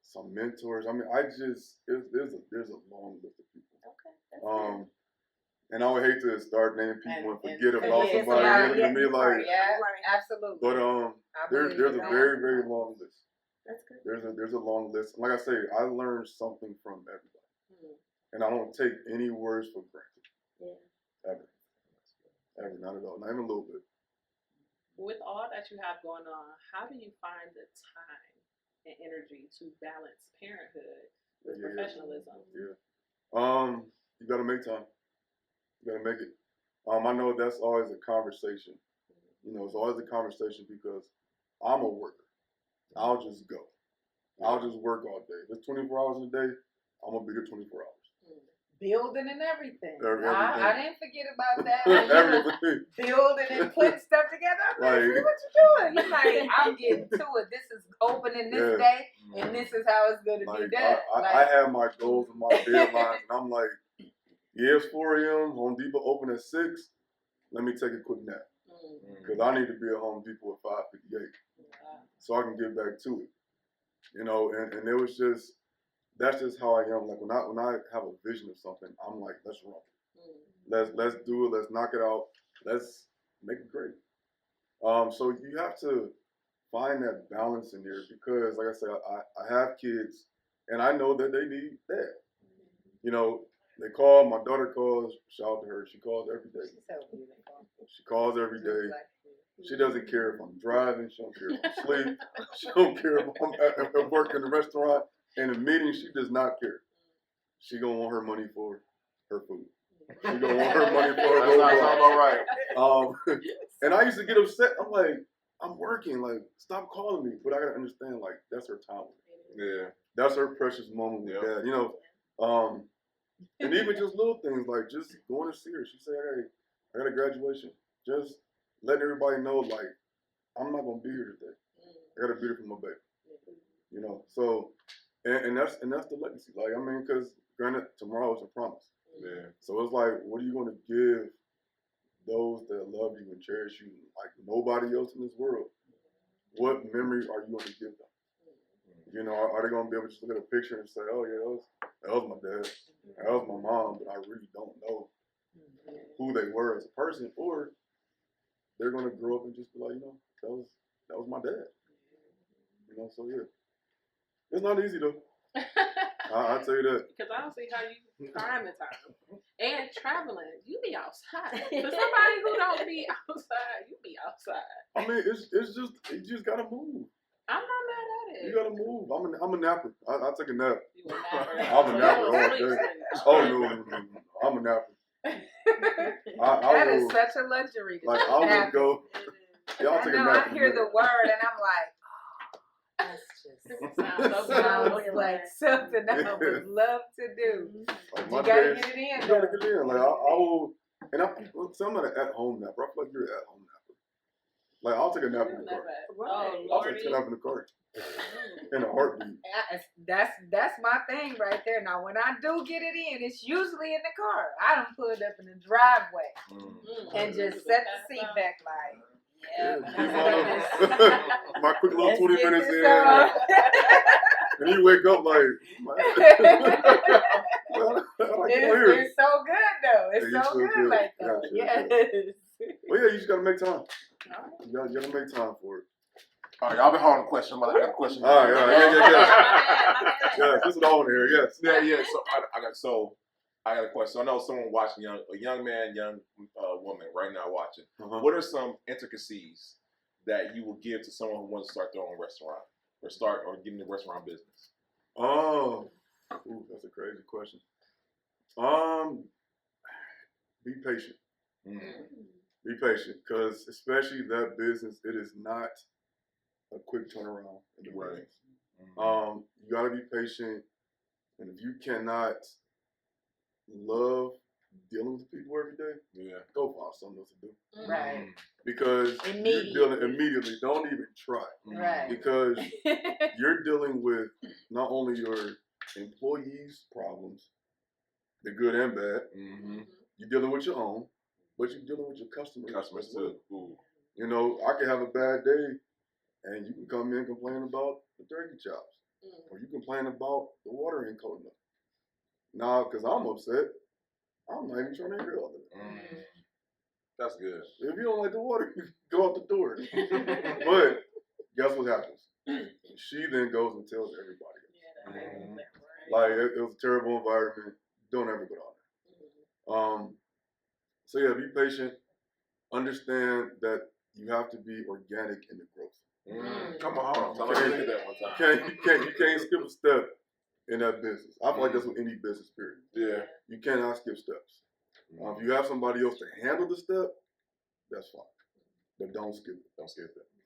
Some mentors. I mean, there's a long list of people. Okay, that's good. And I would hate to start naming people and forget about somebody. You know, me like, absolutely. But there's a very, very long list. That's good. There's a long list. Like I say, I learned something from everybody, and I don't take any words for granted. Ever, not at all. Not even a little bit. With all that you have going on, how do you find the time and energy to balance parenthood with professionalism? You got to make time. You got to make it. I know that's always a conversation. You know, it's always a conversation because I'm a worker. I'll just go. I'll just work all day. If it's 24 hours a day, I'm going to be here 24 hours. Building and everything. Everything. I didn't forget about that. Everything. Building and putting stuff together. I'm like, see what you doing? You're like, I'm getting to it. This is opening this day, and this is how it's going to be done. I have my goals and my deadlines, and I'm like, it's 4 a.m., Home Depot open at 6. Let me take a quick nap. Because I need to be at Home Depot at 5:58. So I can get back to it. You know, and it was just, that's just how I am. Like, when I have a vision of something, I'm like, let's run. Let's do it. Let's knock it out. Let's make it great. So you have to find that balance in there because, like I said, I have kids, and I know that they need that. You know, they call. My daughter calls. Shout out to her. She calls every day. She calls every day. She doesn't care if I'm driving. She don't care if I'm asleep. She don't care if I'm at work in the restaurant. In a meeting, she does not care. She gonna want her money for her food. She gonna want her money for her food. That's all right. And I used to get upset. I'm like, I'm working. Like, stop calling me. But I gotta understand, like, that's her time. Yeah. That's her precious moment with Dad. You know, and even just little things like just going to see her. She said, "Hey, I got a graduation." Just letting everybody know, like, I'm not gonna be here today. I gotta be there for my baby. You know, so and that's the legacy. Like, I mean, because granted, tomorrow is a promise. Yeah. So it's like, what are you gonna give those that love you and cherish you like nobody else in this world? What memory are you gonna give them? You know, are they gonna be able to just look at a picture and say, "Oh yeah, that was my dad, that was my mom," but I really don't know who they were as a person, or they're gonna grow up and just be like, you know, that was my dad. You know, so yeah, it's not easy though. I'll tell you that. Because I don't see how you find the time. And traveling, you be outside. For somebody who don't be outside, you be outside. I mean, you just gotta move. I'm not mad at it. You gotta move. I'm a napper. I take a nap. You a napper. I'm a napper all day. Oh no, I'm a napper. That is such a luxury. Like, I would go. Y'all take a nap. I hear the word and I'm like, that sounds like something I would love to do. Like, you gotta get it in. You gotta get it in. Like, I will, and I'm not an at-home napper. I feel like you're an at-home napper. Like, I'll take a nap in the car. Oh, I'll take a nap in the car. in a heartbeat. That's my thing right there. Now, when I do get it in, it's usually in the car. I done pulled up in the driveway and just set the seat back like, yeah. My quick little Let's 20 get minutes this in. on. And you wake up like, It's so good though. It's Yeah, so so good good. like that. Yes. Well, yeah, you just gotta make time. You gotta make time for it. All right, y'all been holding a question. I got a question. All right, yeah. My bad. Yes, this is all in here, yes. Yeah. So I got a question. I know someone watching, a young man, young woman right now watching. Uh-huh. What are some intricacies that you will give to someone who wants to start their own restaurant or get in the restaurant business? Oh, that's a crazy question. Be patient. Be patient, because especially that business, it is not a quick turnaround in the business. You gotta be patient, and if you cannot love dealing with people every day, go find something else to do. Right. Because you're dealing immediately. Don't even try. Right. Because you're dealing with not only your employees' problems, the good and bad. You're dealing with your own, but you're dealing with your customers as well. You know, I can have a bad day, and you can come in and complain about the turkey chops, or you complain about the water ain't cold enough. Now, because I'm upset, I'm not even trying to hear all of it. That's good. If you don't like the water, go out the door. But guess what happens? She then goes and tells everybody. Like, it was a terrible environment. Don't ever go down there. So yeah, be patient. Understand that you have to be organic in the growth. Come on, hold on. I did that one time. You can't skip a step in that business. I feel like that's with any business, period. Yeah. You cannot skip steps. If you have somebody else to handle the step, that's fine. But don't skip it.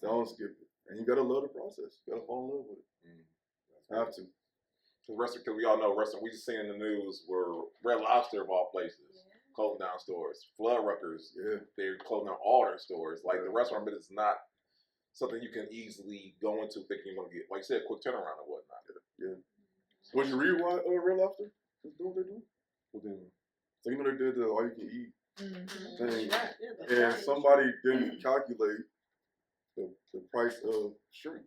Don't skip it. And you gotta love the process. You gotta fall in love with it. Have to. Because we all know restaurant. We just seen in the news where Red Lobster of all places closing down stores. Floodruckers, they're closing down all their stores. Like the restaurant business is not something you can easily go into thinking you're gonna get, like you said, a quick turnaround or whatnot. Yeah. Was you read why Red Lobster is doing what they're doing? So you know they did the all you can eat thing, and somebody didn't calculate the price of shrimp.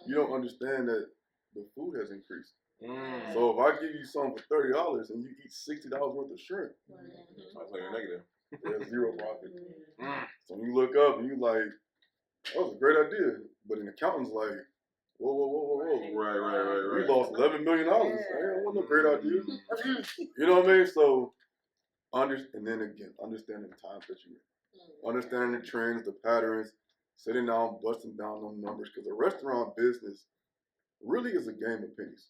You don't understand that the food has increased. So if I give you something for $30 and you eat $60 worth of shrimp, that's like a negative. There's zero profit. So when you look up and you like, that was a great idea, but an accountant's like, whoa. Right. We lost $11 million. That wasn't a great idea. You know what I mean? So, and then again, understanding the times that you're in. Understanding the trends, the patterns, sitting down, busting down on numbers. Because the restaurant business really is a game of pennies.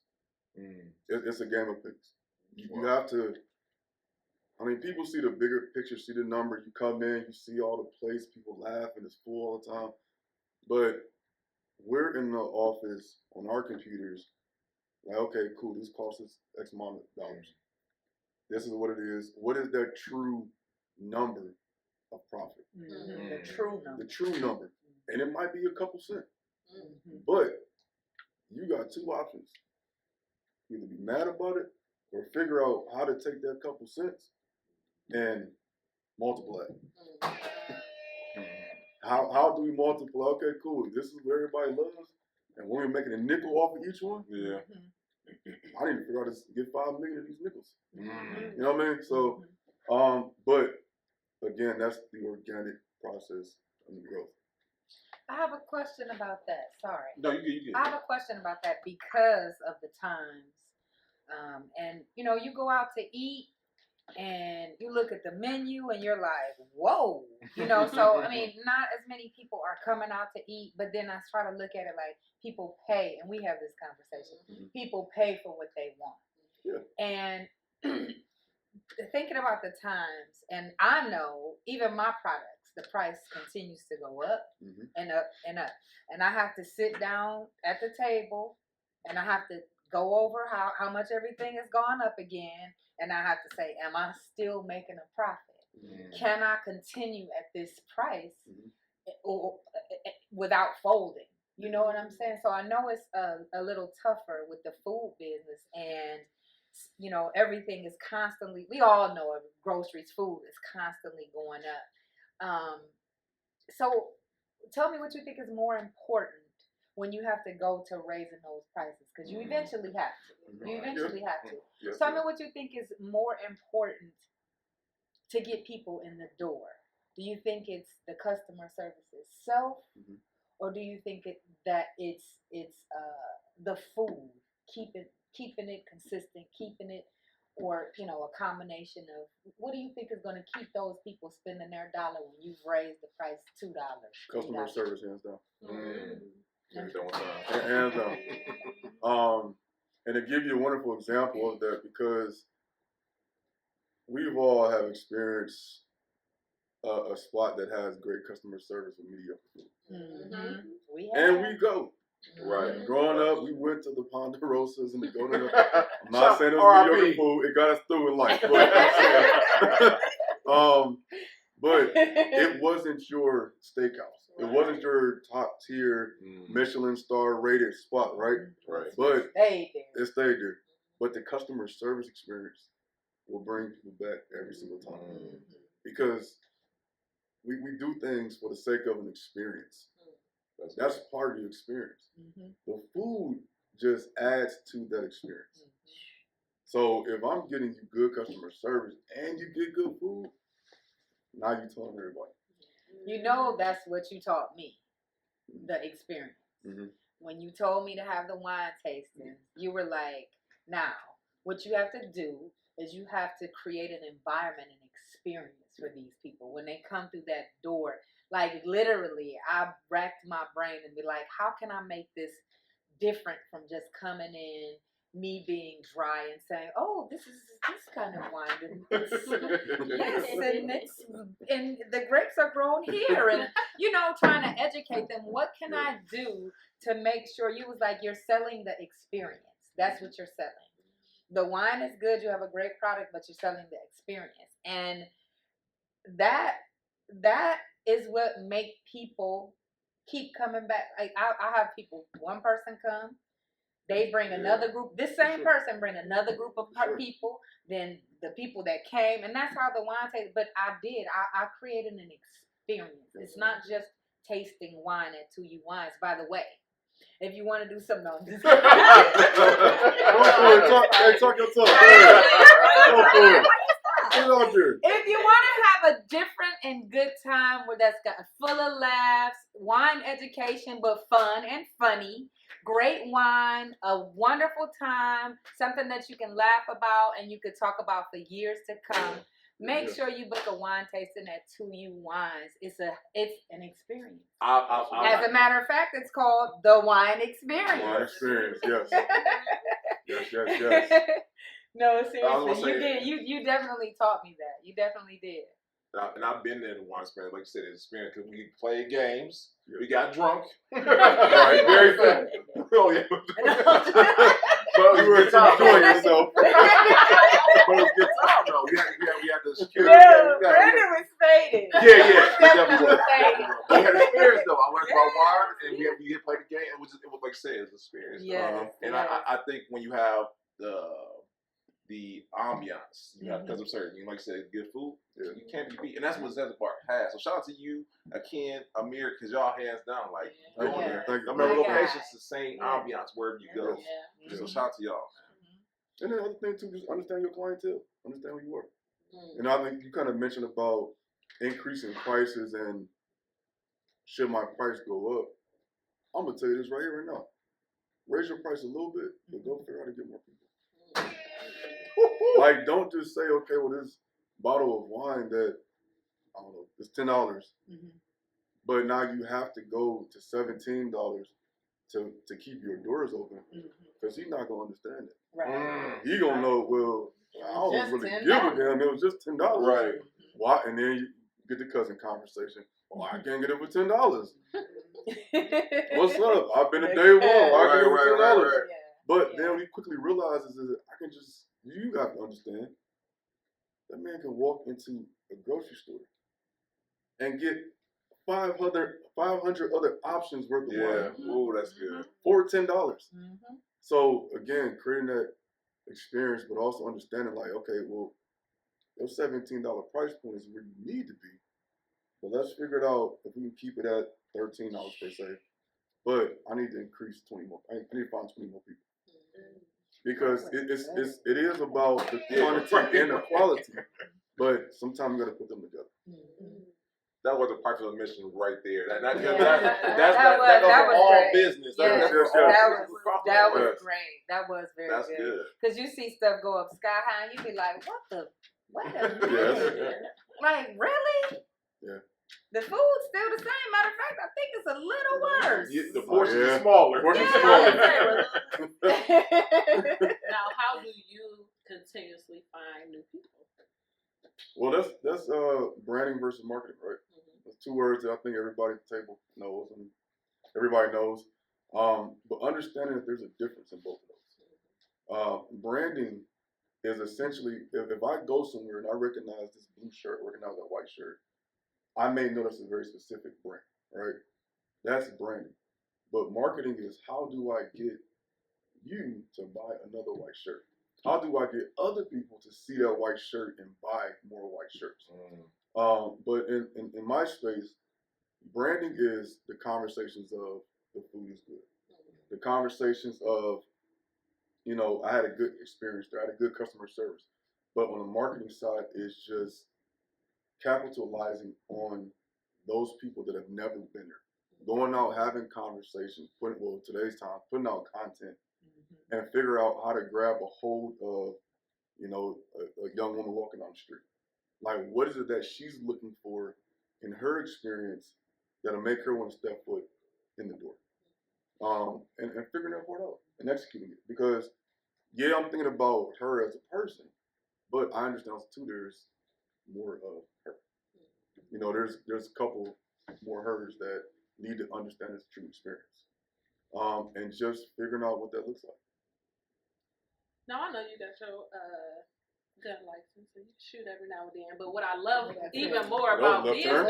It's a game of pennies. You have to, I mean, people see the bigger picture, see the number. You come in, you see all the plates, people laugh, and it's full all the time. But we're in the office on our computers, like, okay, cool, this costs us X amount of dollars. This is what it is. What is that true number of profit? The true number. The true number. And it might be a couple cents. But you got two options. Either be mad about it or figure out how to take that couple cents and multiply it. How do we multiply? Okay, cool. This is what everybody loves. And when we're making a nickel off of each one, I need to figure out how to get 5 million of these nickels. You know what I mean? So, but again, that's the organic process and growth. I have a question about that. Sorry. No, you get it. I have a question about that because of the times. And, you know, you go out to eat and you look at the menu and you're like, whoa. You know, so, I mean, not as many people are coming out to eat, but then I try to look at it like people pay, and we have this conversation. People pay for what they want. Yeah. And thinking about the times, and I know even my products, the price continues to go up and up and up. And I have to sit down at the table and I have to go over how much everything has gone up again. And I have to say, am I still making a profit? Can I continue at this price or, without folding? You know what I'm saying? So I know it's a little tougher with the food business, and you know everything is constantly. We all know groceries, food is constantly going up. So tell me what you think is more important when you have to go to raising those prices, because you eventually have to. You eventually have to. Yes, Tell me what you think is more important to get people in the door. Do you think it's the customer service itself, or do you think that it's the food, keeping it consistent, keeping it, or you know, a combination of what do you think is going to keep those people spending their dollar when you've raised the price $2? Customer service, hands down. Hands down. Hands down. And to give you a wonderful example of that, because we've all have experienced a spot that has great customer service with mediocre food. And we go. Right. Growing up, we went to the Ponderosas and the Golden. I'm not saying it was mediocre food. It got us through in life. But it wasn't your steakhouse. It wasn't your top tier Michelin star rated spot, right? Right. But it stayed there. But the customer service experience will bring people back every single time. Because we do things for the sake of an experience. That's part of the experience. The food just adds to that experience. So if I'm getting you good customer service and you get good food, now you're telling everybody. You know, that's what you taught me, the experience. When you told me to have the wine tasting, you were like, now, what you have to do is you have to create an environment and experience for these people. When they come through that door, like literally, I racked my brain and be like, how can I make this different from just coming in, me being dry and saying, oh, this is this kind of wine. And the grapes are grown here. And, you know, trying to educate them. What can I do to make sure you was like, you're selling the experience. That's what you're selling. The wine is good. You have a great product, but you're selling the experience. And that is what make people keep coming back. Like I have people, one person come, they bring another group. This same person bring another group of people. Then the people that came, and that's how the wine tastes. But I created an experience. It's not just tasting wine at 2U Wines. By the way, if you want to do something on this, talk your talk. If you want to have a different and good time where that's got full of laughs, wine education, but fun and funny, great wine, a wonderful time, something that you can laugh about and you could talk about for years to come, make sure you book a wine tasting at 2U Wines. It's an experience. As a matter of fact, it's called the Wine Experience. Wine Experience, yes. yes. No, seriously, you definitely taught me that. You definitely did. And I've been there in the wine experience, like you said, it's experience because we played games, we got drunk, right? Very fun. Oh yeah, but we were enjoying yourself. But it was a good time though. We had the security. Brandon was faded. Yeah, definitely was. We had experience though. I learned about wine, and we did play the game. It was like I said, it was an experience. And I think when you have the ambiance, you have because of certain, like I said, good food, you can't be beat, and that's what Zanzibar has. So shout out to you, Akin, Amir, because y'all hands down, like going there. No matter locations, the same ambiance wherever you go. So shout out to y'all. And the other thing too, just understand your clientele, understand who you work. And I think you kind of mentioned about increasing prices and should my price go up. I'm gonna tell you this right here right now. Raise your price a little bit, but go figure out how to get more people. Like, don't just say, okay, well, this bottle of wine that, I don't know, it's $10. But now you have to go to $17 to keep your doors open because he's not going to understand it. Right. He going to know, well, I don't really give a damn. It was just $10. Right. Why? And then you get the cousin conversation. Well, I can't get it for $10. What's up? I've been to day one. Why can't I get it for $10? Right. But then he quickly realizes that I can just, you have to understand, that man can walk into a grocery store and get 500 other options worth of Yeah. wine Ooh, that's good. for $10. Mm-hmm. So again, creating that experience, but also understanding like, okay, well, those $17 price point is where you need to be. But let's figure it out if we can keep it at $13 per se. But I need to increase 20 more. I need to find 20 more people. Because it is about the quantity and the quality. But sometimes you got to put them together. That was a part of the mission right there. That was all great. business. Yes, that was Yes. great. That was very That's good. good. Because you see stuff go up sky high, and you be like, wait a minute. Yes. Like, really? Yeah. The food's still the same. Matter of fact, I think it's a little worse. The portion Yeah. is smaller. Portion's Yeah. smaller. Now, how do you continuously find new people? Well, that's branding versus marketing, right? That's two words that I think everybody at the table knows and everybody knows. But understanding that there's a difference in both of those. Branding is essentially, if I go somewhere and I recognize this blue shirt, recognize that white shirt, I may notice a very specific brand, right? That's branding. But marketing is, how do I get you to buy another white shirt? How do I get other people to see that white shirt and buy more white shirts? But in my space, branding is the conversations of the food is good. The conversations of, I had a good experience there. I had a good customer service. But on the marketing side, it's just capitalizing on those people that have never been there. Going out, having conversations, today's time, putting out content, and figure out how to grab a hold of, a young woman walking down the street. Like, what is it that she's looking for in her experience that'll make her want to step foot in the door? And figuring that part out and executing it. Because, yeah, I'm thinking about her as a person, but I understand too there's more of her. There's a couple more hers that need to understand this true experience. And just figuring out what that looks like. Now, I know you got your gun license and you shoot every now and then, but what I love even more about business.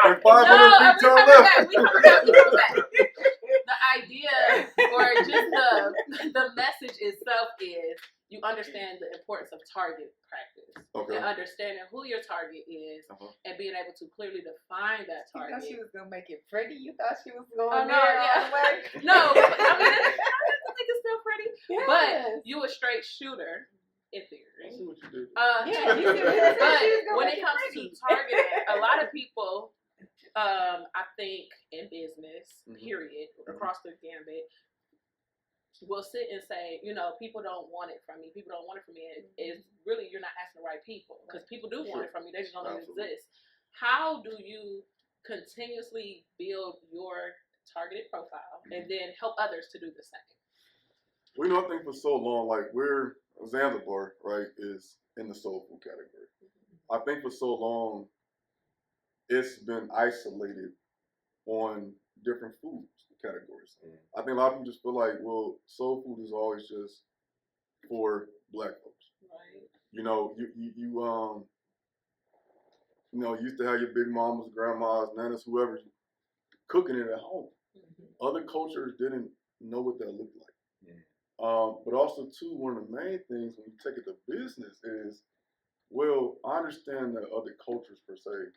And 500 feet turn left. We coming back. The idea or just the message itself is you understand the importance of target practice. Okay. And understanding who your target is and being able to clearly define that You target. thought she was going to make it pretty? You thought she was going Oh, no, there yeah. all the way? No, I mean, I think it's still pretty. Yes. But you a straight shooter, in theory. I see what you did. Yeah, you see what she But was gonna when make it comes to pretty. targeting, a lot of people, I think in business, period, across the gambit, will sit and say, people don't want it from me. People don't want it from me. It's really, you're not asking the right people. Because people do want it from you. They just don't know it exists. How do you continuously build your targeted profile and then help others to do the same? Well, I think for so long, like Zanzibar, right, is in the soul food category. I think for so long, it's been isolated on different food categories. I think a lot of people just feel like, well, soul food is always just for black folks. Right. You used to have your big mamas, grandmas, nanas, whoever, cooking it at home. Other cultures didn't know what that looked like. But also, too, one of the main things when you take it to business is, well, I understand that other cultures, per se,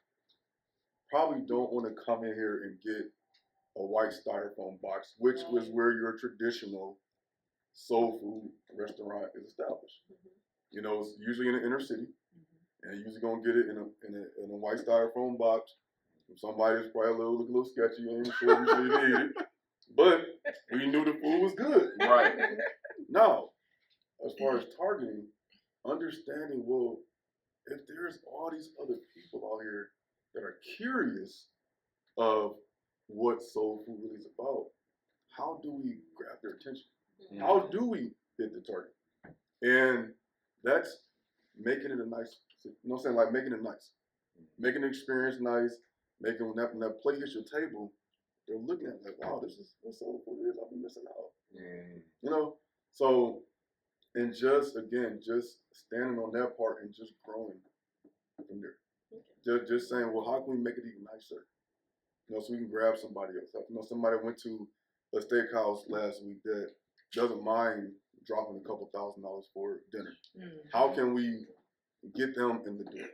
probably don't want to come in here and get a white styrofoam box, which was where your traditional soul food restaurant is established. It's usually in the inner city, and you're usually gonna get it in a white styrofoam box from somebody that's probably look a little sketchy, you ain't sure you need it, but we knew the food was good. Right. Now, as far as targeting, understanding, well, if there's all these other people out here that are curious of what soul food really is about, how do we grab their attention? How do we hit the target? And that's making it a nice, like making it nice. Making the experience nice, making when that plate hits your table, they're looking at it like, wow, this is what soul food is. I've been missing out. So, and just standing on that part and just growing from there. Just saying, well, how can we make it even nicer? You know, so we can grab somebody else. You know, somebody went to a steakhouse last week that doesn't mind dropping a couple $1,000s for dinner. How can we get them in the door?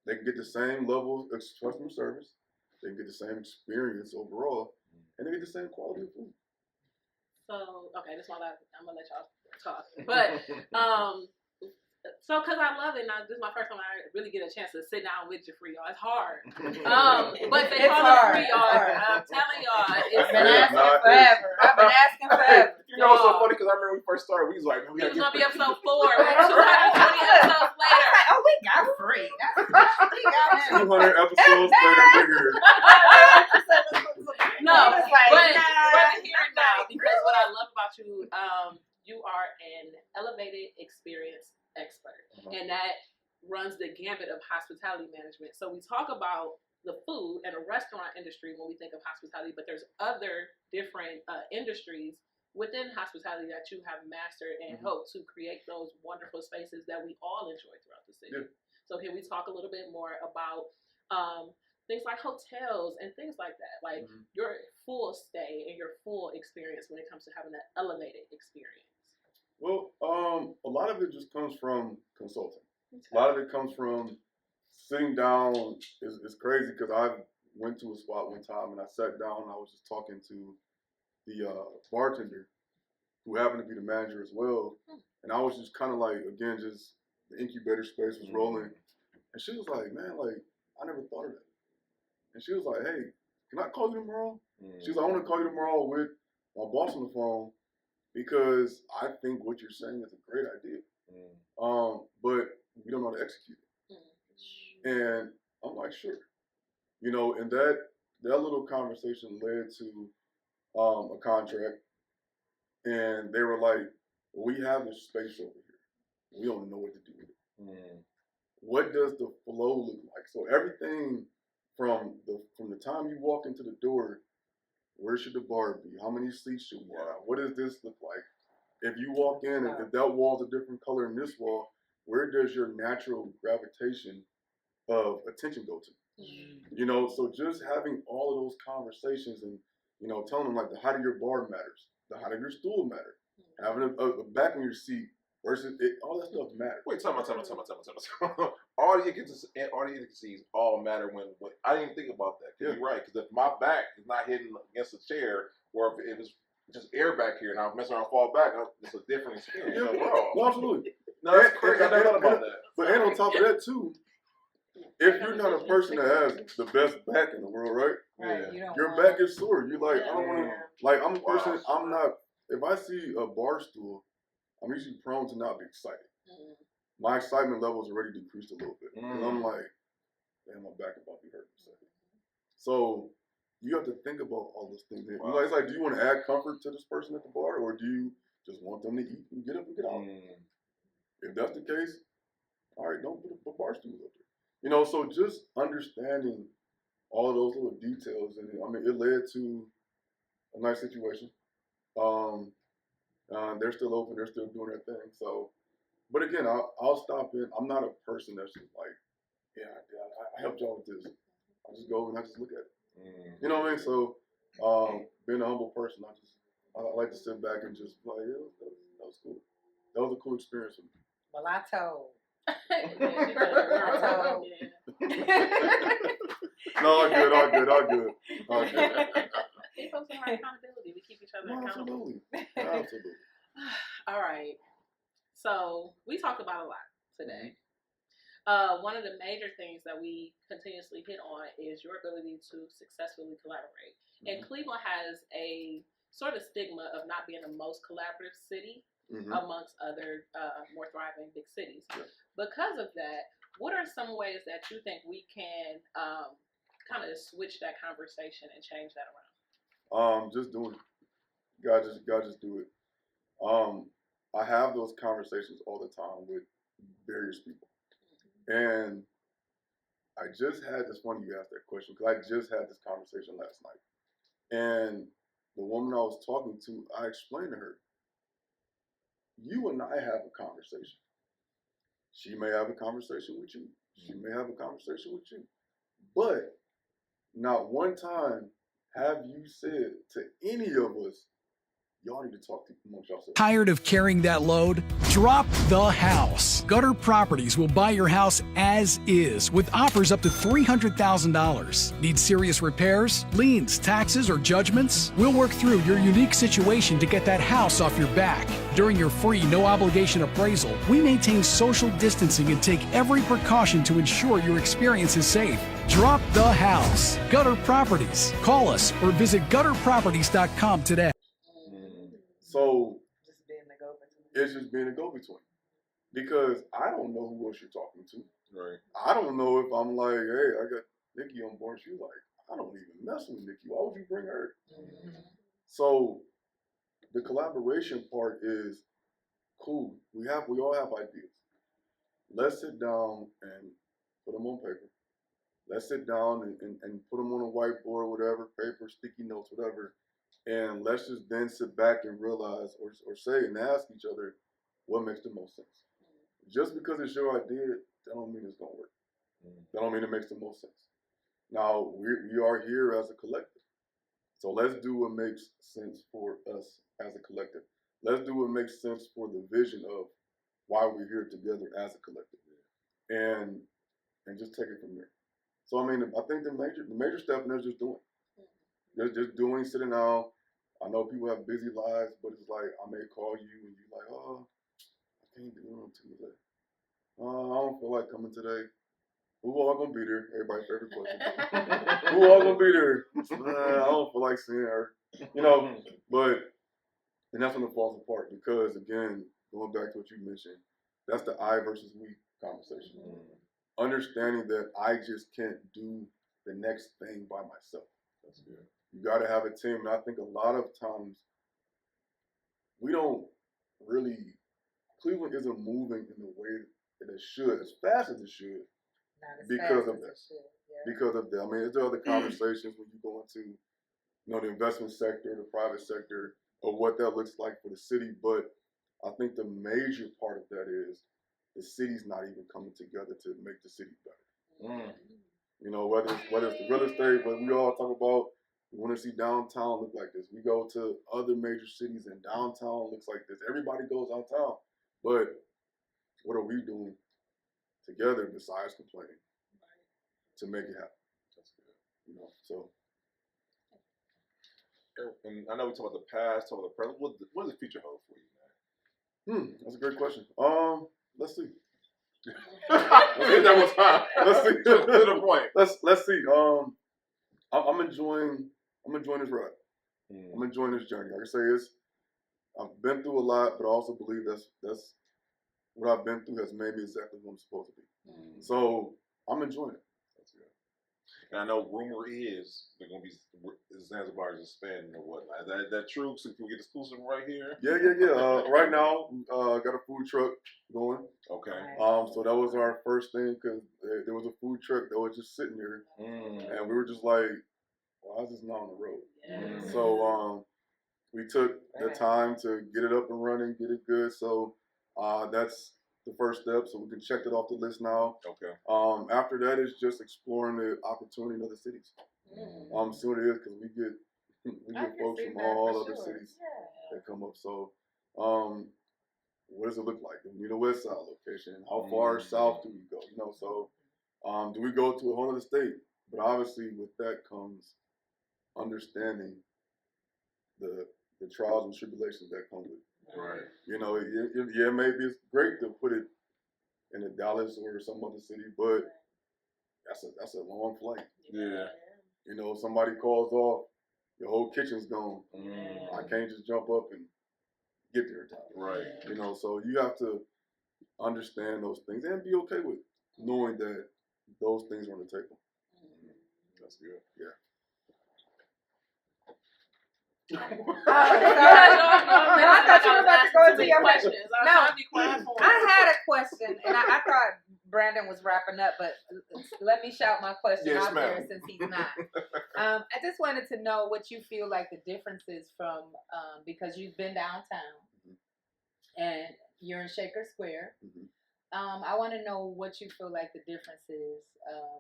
They can get the same level of customer service. They can get the same experience overall, and they get the same quality of food. So, okay, this is my last. I'm gonna let y'all talk, but so because I love it, and this is my first time I really get a chance to sit down with Jaffre, y'all. It's hard, but they call it free, y'all. I'm telling y'all, I've been asking forever. I've been asking forever. You know what's so funny? Because I remember when we first started, we was like, we was gonna be episode 4. 220 episodes later. Oh, we got free. We got 200 episodes later, bigger. No, but here and now, because what I love about you, you are an elevated experience expert, and that runs the gambit of hospitality management. So we talk about the food and the restaurant industry when we think of hospitality, but there's other different industries within hospitality that you have mastered and hope to create those wonderful spaces that we all enjoy throughout the city. Yeah. So can we talk a little bit more about things like hotels and things like that, like your full stay and your full experience when it comes to having that elevated experience? Well, a lot of it just comes from consulting. A lot of it comes from sitting down. It's crazy because I went to a spot one time and I sat down and I was just talking to the bartender who happened to be the manager as well. And I was just kind of like, again, just the incubator space was rolling. And she was like, man, like, I never thought of that. And she was like, hey, can I call you tomorrow? She was like, I want to call you tomorrow with my boss on the phone because I think what you're saying is a great idea. But we don't know how to execute it. And I'm like, sure. You know, and that little conversation led to a contract. And they were like, well, we have this space over here. We don't know what to do with it. What does the flow look like? So everything from the time you walk into the door, where should the bar be? How many seats should we have? What does this look like? If you walk in, if that wall's a different color than this wall, where does your natural gravitation of attention go to? You know, so just having all of those conversations and, you know, telling them like the height of your bar matters, the height of your stool matters, having a back on your seat versus all that stuff matters. Wait, time out. All the intricacies all matter when I didn't even think about that. You're right, because if my back is not hitting against a chair, or if it's just air back here and I mess around and fall back, it's a different experience overall. No, absolutely. No, that's crazy. I never thought about that. But and on top of that too, if you're not a person that has the best back in the world, right? Your back is sore. You're like, I don't want to. Like, I'm a person. I'm not. If I see a bar stool, I'm usually prone to not be excited. My excitement level is already decreased a little bit. And I'm like, damn, my back about to be hurt. So you have to think about all those things. Wow. It's like, do you want to add comfort to this person at the bar, or do you just want them to eat and get up and get out? If that's the case, all right, don't put a bar stool up there. You know, so just understanding all of those little details, and I mean, it led to a nice situation. They're still open. They're still doing their thing. So, but again, I'll stop in. I'm not a person that's just like, I helped y'all with this. I just go and I just look at it. You know what I mean? So, being a humble person, I like to sit back and just like, that was cool. That was a cool experience for me. Well, I told. No, all good. Keep us in our accountability. We keep each other accountable. Absolutely. All right. So we talked about a lot today. One of the major things that we continuously hit on is your ability to successfully collaborate. And Cleveland has a sort of stigma of not being the most collaborative city amongst other more thriving big cities. Because of that, what are some ways that you think we can kind of switch that conversation and change that around? Just doing it. God just do it. I have those conversations all the time with various people. And I just had this funny you asked that question, because I just had this conversation last night. And the woman I was talking to, I explained to her, you and I have a conversation. She may have a conversation with you. She may have a conversation with you. But not one time have you said to any of us, y'all need to talk to amongst yourselves. Tired of carrying that load? Drop the house. Gutter Properties will buy your house as is with offers up to $300,000. Need serious repairs, liens, taxes, or judgments? We'll work through your unique situation to get that house off your back. During your free, no-obligation appraisal, we maintain social distancing and take every precaution to ensure your experience is safe. Drop the house. Gutter Properties. Call us or visit gutterproperties.com today. So it's just being a go-between. Because I don't know who else you're talking to. Right. I don't know if I'm like, hey, I got Nikki on board. She's like, I don't even mess with Nikki. Why would you bring her? So the collaboration part is cool. We all have ideas. Let's sit down and put them on paper. Let's sit down and put them on a whiteboard, whatever, paper, sticky notes, whatever. And let's just then sit back and realize or say and ask each other what makes the most sense. Just because it's your idea, that don't mean it's going to work. That don't mean it makes the most sense. Now, we are here as a collective. So let's do what makes sense for us as a collective. Let's do what makes sense for the vision of why we're here together as a collective. And just take it from there. So, I mean, I think the major step in is just doing. Just doing, sitting down. I know people have busy lives, but it's like I may call you and you're like, oh, I can't do it on Tuesday. I don't feel like coming today. Who all gonna be there? Everybody's favorite question. Who all gonna be there? I don't feel like seeing her. But and that's when it falls apart because again, going back to what you mentioned, that's the I versus we conversation. Understanding that I just can't do the next thing by myself. That's good. You got to have a team. And I think a lot of times we don't really, Cleveland isn't moving in the way that it should, as fast as it should, because of that. Because of that. I mean, there are other conversations when you go into, the investment sector, the private sector, or what that looks like for the city. But I think the major part of that is the city's not even coming together to make the city better. Whether it's the real estate, but we all talk about, we want to see downtown look like this. We go to other major cities and downtown looks like this. Everybody goes downtown. But what are we doing together besides complaining to make it happen? That's good. So. And I know we talk about the past, talk about the present. What does the future hold for you, man? That's a great question. Let's see. That was time. Let's see. To the point. Let's see. I'm enjoying this ride. I'm enjoying this journey. Like I say, I've been through a lot, but I also believe that's what I've been through has made me exactly what I'm supposed to be. So I'm enjoying it. That's good. And I know rumor is they're gonna be Zanzibar is expanding or whatnot. Is that true? So can we get exclusive right here? Yeah. Right now, got a food truck going. Okay. So that was our first thing because there was a food truck that was just sitting there, and we were just like, why is this not on the road? So we took the time to get it up and running, get it good. So that's the first step. So we can check it off the list now. Okay. After that is just exploring the opportunity in other cities. Soon it is because we get folks from all other cities that come up. So what does it look like? We need a West Side location. How far south do we go? So do we go to a whole other state? But obviously with that comes understanding the trials and tribulations that come with it. Right. Maybe it's great to put it in a Dallas or some other city, but that's a long flight. Yeah. Somebody calls off, your whole kitchen's gone. I can't just jump up and get there in time. Right. So you have to understand those things and be okay with knowing that those things are on the table. That's good. Yeah. No, I thought you were about to go into your questions. No, I had a question, and I thought Brandon was wrapping up, but let me shout my question out there since he's not. I just wanted to know what you feel like the difference is from, because you've been downtown, and you're in Shaker Square. I want to know what you feel like the difference is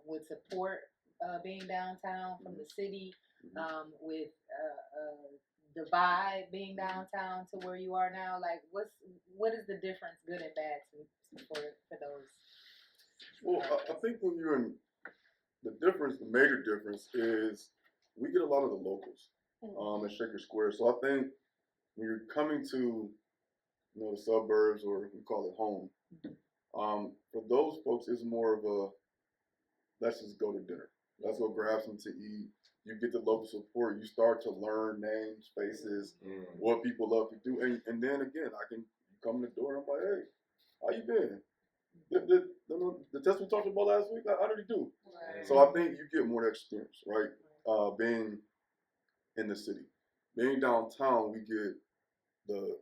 with support being downtown from the city, with the vibe being downtown to where you are now. Like, what is the difference, good and bad, for those? Well, I think when you're in the major difference is we get a lot of the locals in Shaker Square. So I think when you're coming to the suburbs, or we call it home, for those folks, it's more of a let's just go to dinner. Let's go grab something to eat. You get the local support. You start to learn names, faces, what people love to do, and then again, I can come in the door and I'm like, hey, how you been? The test we talked about last week, how did you do? Right. So I think you get more experience, right? Being in the city, being downtown, we get the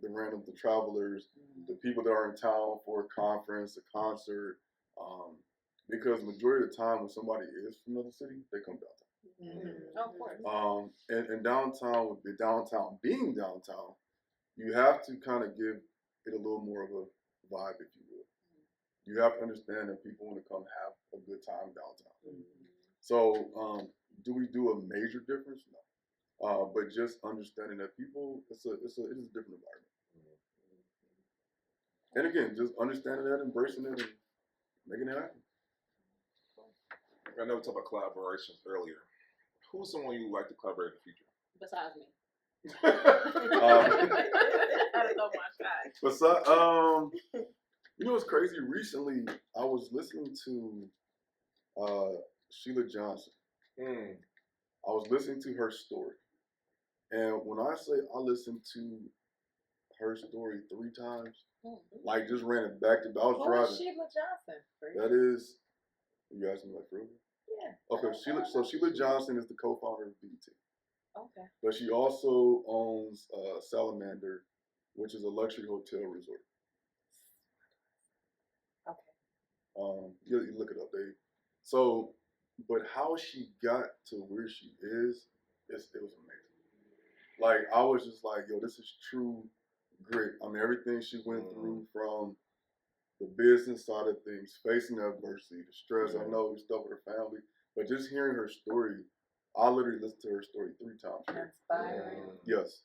random, the travelers, the people that are in town for a conference, a concert, because majority of the time when somebody is from another city, they come downtown. Of course. And downtown, with the downtown being downtown, you have to kind of give it a little more of a vibe, if you will. You have to understand that people want to come have a good time downtown. So, do we do a major difference? No. But just understanding that people, it is a different environment. And again, just understanding that, embracing it, and making it happen. I know we talked about collaborations earlier. Who's someone you would like to collaborate in the future? Besides me. I don't know my side. But you know what's crazy? Recently, I was listening to Sheila Johnson. I was listening to her story. And when I say I listened to her story 3 times, like just ran it back to back. I was driving. Who's Sheila Johnson? That is, you asking me like for real? Yeah. Okay, Sheila Johnson is the co-founder of BET. Okay. But she also owns Salamander, which is a luxury hotel resort. Okay. You look it up, Dave. So, but how she got to where she is, it was amazing. Like, I was just like, yo, this is true grit. I mean, everything she went through, from the business side of things, facing adversity, the stress. I know stuff with her family, but just hearing her story, I literally listened to her story 3 times. Inspiring. Yes.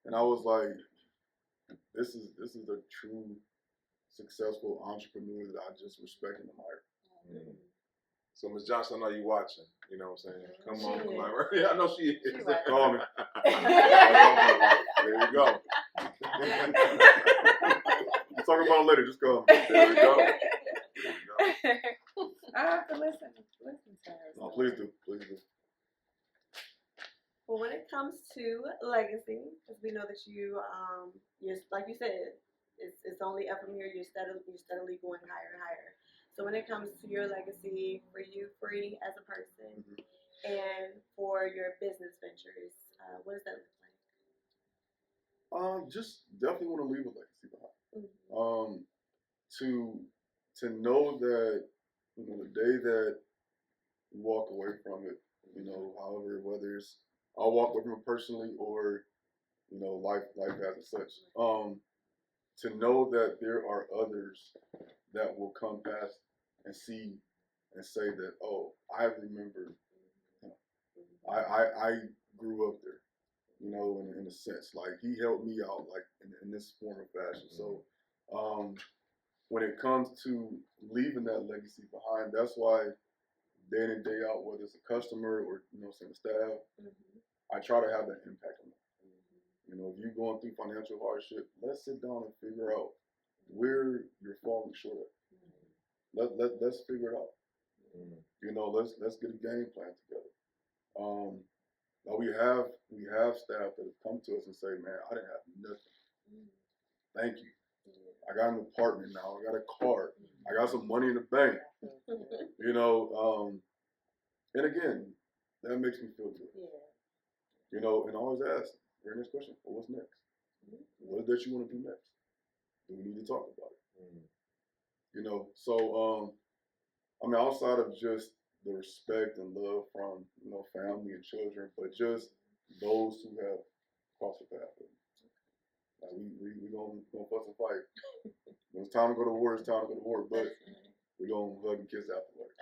And I was like, this is a true successful entrepreneur that I just respect and admire. So, Ms. Johnson, I know you watching. You know what I'm saying? Come on, collaborate. Yeah, I know she is. She's right. Call me. There you go. I'm talking about it later. Just call me. There you go. I have to listen to her. No, please do. Please do. Well, when it comes to legacy, because we know that you're like you said, it's only up from here. You're steadily going higher and higher. So when it comes to your legacy, for you, Free, as a person, and for your business ventures, what does that look like? Just definitely want to leave a legacy behind. To know that, the day that you walk away from it, however, whether it's I'll walk away from it personally or, life as such. To know that there are others that will come past and see and say that, oh, I remember, I grew up there, in a sense. Like, he helped me out, like, in this form of fashion. So, when it comes to leaving that legacy behind, that's why day in and day out, whether it's a customer or, staff, I try to have that impact on them. If you're going through financial hardship, let's sit down and figure out where you're falling short at. Let's figure it out. Let's get a game plan together. Now we have staff that have come to us and say, man, I didn't have nothing. Thank you. I got an apartment now. I got a car. I got some money in the bank. And again, that makes me feel good. And I always ask, your next question, well, what's next? What is that you want to do next? Do we need to talk about it? So, outside of just the respect and love from, family and children, but just those who have crossed the path with me. Like we gonna fuss and fight. When it's time to go to war, it's time to go to war. But we gonna hug and kiss afterwards.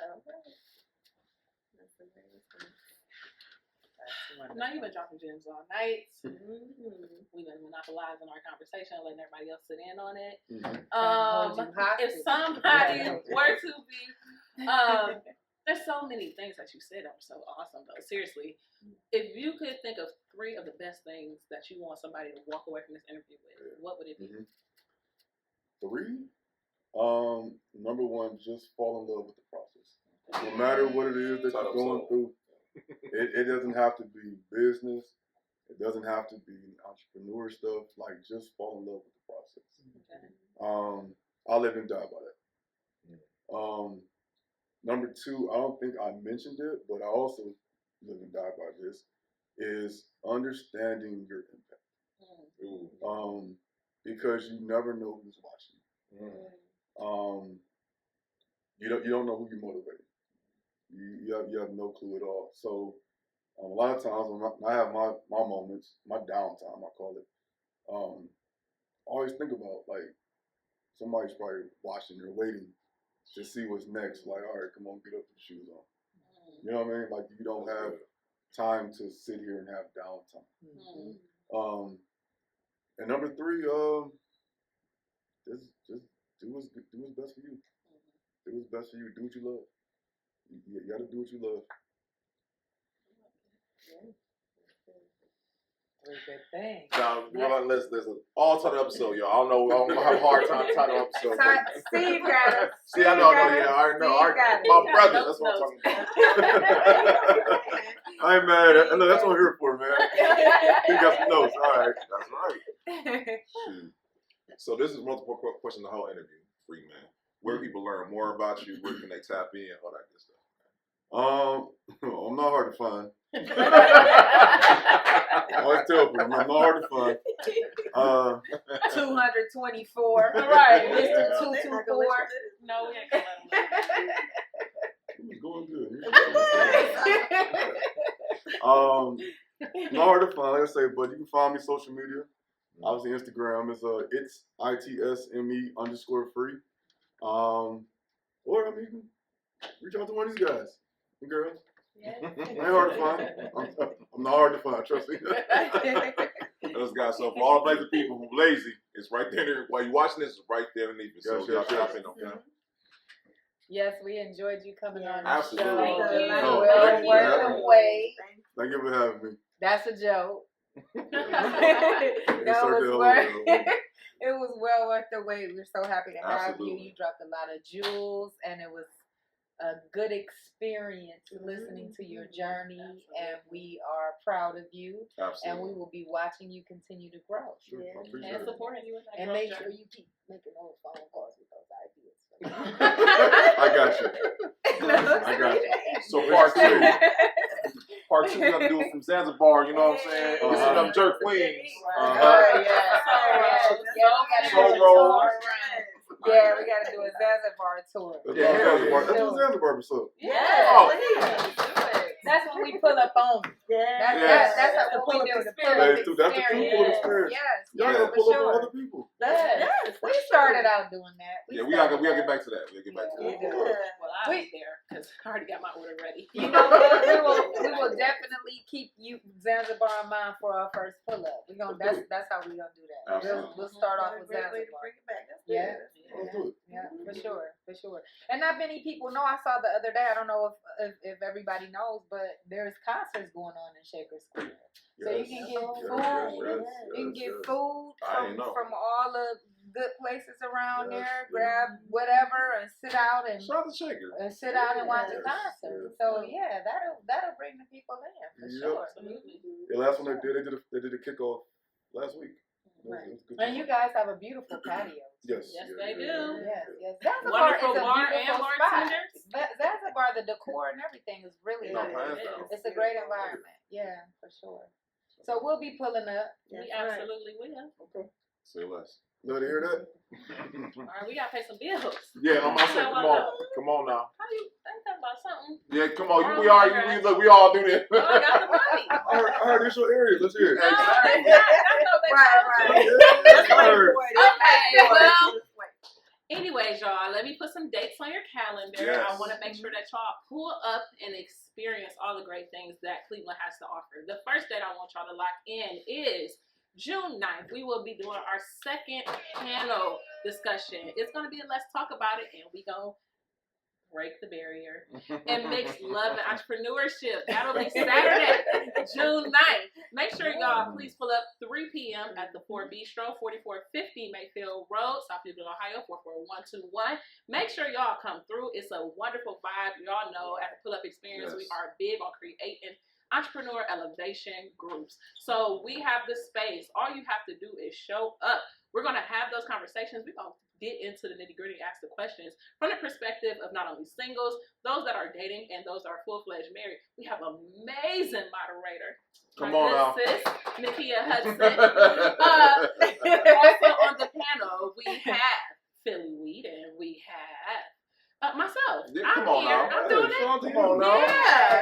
No, you've been dropping gems all night. Mm-hmm. We've been monopolizing our conversation, letting everybody else sit in on it. Hold you hostage. If somebody were to be, there's so many things that you said that were so awesome, though. Seriously, if you could think of 3 of the best things that you want somebody to walk away from this interview with, what would it be? 3. Number 1, just fall in love with the process. No matter what it is that you're going through, it doesn't have to be business. It doesn't have to be entrepreneur stuff. Like, just fall in love with the process. Okay. I live and die by that. Number 2, I don't think I mentioned it, but I also live and die by this, is understanding your impact. Because you never know who's watching. You don't know who you're motivating. You have no clue at all. So a lot of times when I have my moments, my downtime, I call it, I always think about, like, somebody's probably watching or waiting to see what's next. Like, all right, come on, get up, put your shoes on. You know what I mean? Like, you don't have time to sit here and have downtime. And number 3, just do what's best for you. Do what's best for you. Do what you love. You gotta do what you love. Very good thing. Now, listen. All title episode, y'all. I don't know how hard time title episode. Steve got it. See, I know. Yeah, I already know. My brother. That's what I'm talking about. I ain't mad. I know that's what I'm here for, man. He got some notes. All right. That's right. Shoot. So this is multiple question the whole interview. Free man. Where do people learn more about you? Where can they tap in? All that good stuff. I'm not hard to find. I always tell people I'm not hard to find. 224. Right. Mr. 224. No, we ain't gonna let them. It's going good. Not hard to find, like I say, but you can find me social media. Obviously, Instagram is it's ITSME_free. Or I mean, you can reach out to one of these guys and girls. Ain't hard to find. I'm not hard to find, trust me. Those guys. So for all the lazy people who lazy, it's right there. While you're watching this, it's right there underneath you. So y'all tap in, okay? Yes, we enjoyed you coming on the Absolutely. show. Thank you. Well worth the wait. Thank you for having me. That's a joke. It was well worth the wait. We're so happy to have Absolutely. you. You dropped a lot of jewels, and it was a good experience listening to your journey, and we are proud of you. Absolutely. And we will be watching you continue to grow. Sure, I appreciate And it. supporting you in that And growth make journey. sure you keep making those phone calls with those ideas. I got you. I got you. So part 2. Part 2, we got to do it from Zanzibar, you know what I'm saying? This is them jerk wings. Soul rolls. Yeah, we got to do a Zanzibar tour. Let's do a Zanzibar episode. That's when we pull up on. That's what we do. The pull up That's the people experience. Yes, Y'all yes, gotta for pull up on sure. other people. Yes. We started out doing that. Yeah, we gotta get back to that. We'll get back to that. Well, I'll be there because I already got my order ready. You know what? We will definitely keep you Zanzibar in mind for our first pull up. We gonna that's how we gonna do that. We'll start off with Zanzibar. Yeah. Let's do it. Yeah, for sure. And not many people know. I saw the other day. I don't know if everybody knows, but there's concerts going on in Shaker Square. So you can get food. You can get food from all the good places around there. Grab whatever and sit out and Shout out to Shaker. watch a concert. So yeah, that'll bring the people in for sure. Yeah, last one they did a kickoff last week. Right. And you guys have a beautiful patio. Yes. Yes, they do. Yes. Zanzibar is a bar and beautiful spot. bartenders. Zanzibar, the decor and everything is really Yeah, nice. hands down. It's a great environment. Yeah, for sure. So we'll be pulling up. We absolutely will. Okay. Say less. Let her hear that? All right, we gotta pay some bills. Yeah, I'm saying, come on now. How you think about about something. Yeah, come on. We all do this. Oh, I got the money. I heard this your area. Let's hear it. No, that's not. That's what they Right. Yeah, I heard. Okay, well. Anyways, y'all, let me put some dates on your calendar. Yes. I want to make sure that y'all pull up and experience all the great things that Cleveland has to offer. The first date I want y'all to lock in is June 9th. We will be doing our second panel discussion. It's going to be a let's talk about it, and we going to break the barrier and mix love and entrepreneurship. That'll be Saturday, June 9th. Make sure y'all please pull up 3 p.m. at the 4 Bistro, 4450 Mayfield Road, South Cleveland, Ohio, 44121. Make sure y'all come through. It's a wonderful vibe. Y'all know at the Pull Up Experience, we are big on creating entrepreneur elevation groups. So we have the space. All you have to do is show up. We're going to have those conversations. We're going to get into the nitty gritty, ask the questions from the perspective of not only singles, those that are dating, and those that are full-fledged married. We have an amazing moderator. Come on now. Sis, Nakia Hudson. Also on the panel, we have Philly Weed, and we have myself. Yeah, I'm come on here. now. I'm doing it. Come on now. Yeah.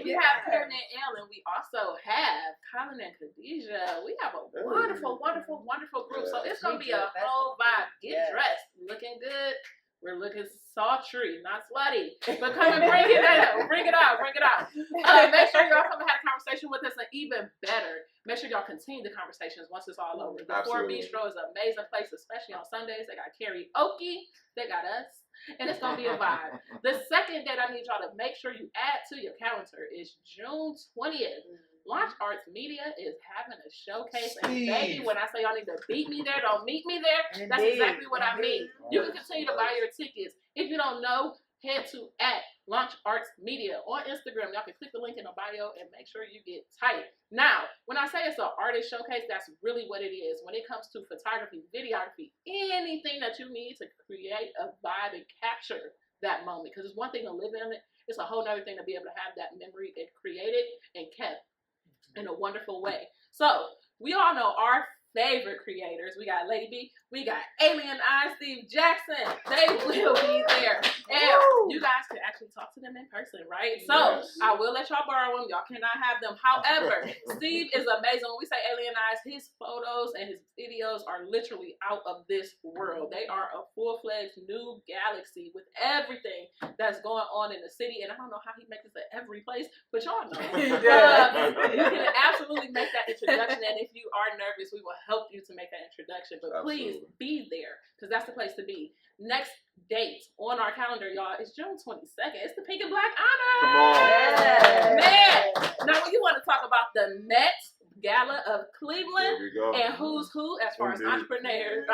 We have Karen and Ellen. We also have Colin and Khadijah. We have a wonderful, wonderful, wonderful group. So it's going to be a whole vibe. Get dressed. Looking good. We're looking sultry, not sweaty. But come and bring it out. Bring it out. Bring it out. Make sure y'all come and have a conversation with us. And even better, make sure y'all continue the conversations once it's all over. The 4 Bistro is an amazing place, especially on Sundays. They got karaoke. They got us. And it's going to be a vibe. The second date I need y'all to make sure you add to your calendar is June 20th. Launch Arts Media is having a showcase. And baby, when I say y'all need to beat me there, don't meet me there. That's exactly what I mean. You can continue to buy your tickets. If you don't know, head to @Launch Arts Media on Instagram. Y'all can click the link in the bio and make sure you get tight. Now, when I say it's an artist showcase, that's really what it is. When it comes to photography, videography, anything that you need to create a vibe and capture that moment. Because it's one thing to live in it. It's a whole other thing to be able to have that memory and created and kept in a wonderful way. So, we all know our favorite creators. We got Lady B. We got Alien Eye, Steve Jackson. They will be there. And you guys can actually talk to them in person, right? So, I will let y'all borrow them. Y'all cannot have them. However, Steve is amazing. When we say Alien Eyes, his photos and his videos are literally out of this world. They are a full-fledged new galaxy with everything that's going on in the city. And I don't know how he makes it to every place, but y'all know. You can absolutely make that introduction. And if you are nervous, we will help you to make that introduction. But please be there, because that's the place to be. Next date on our calendar, y'all, is June 22nd. It's the Pink and Black Honor. Come on. Man. Now, when you want to talk about the Met Gala of Cleveland and who's who as far as entrepreneurs,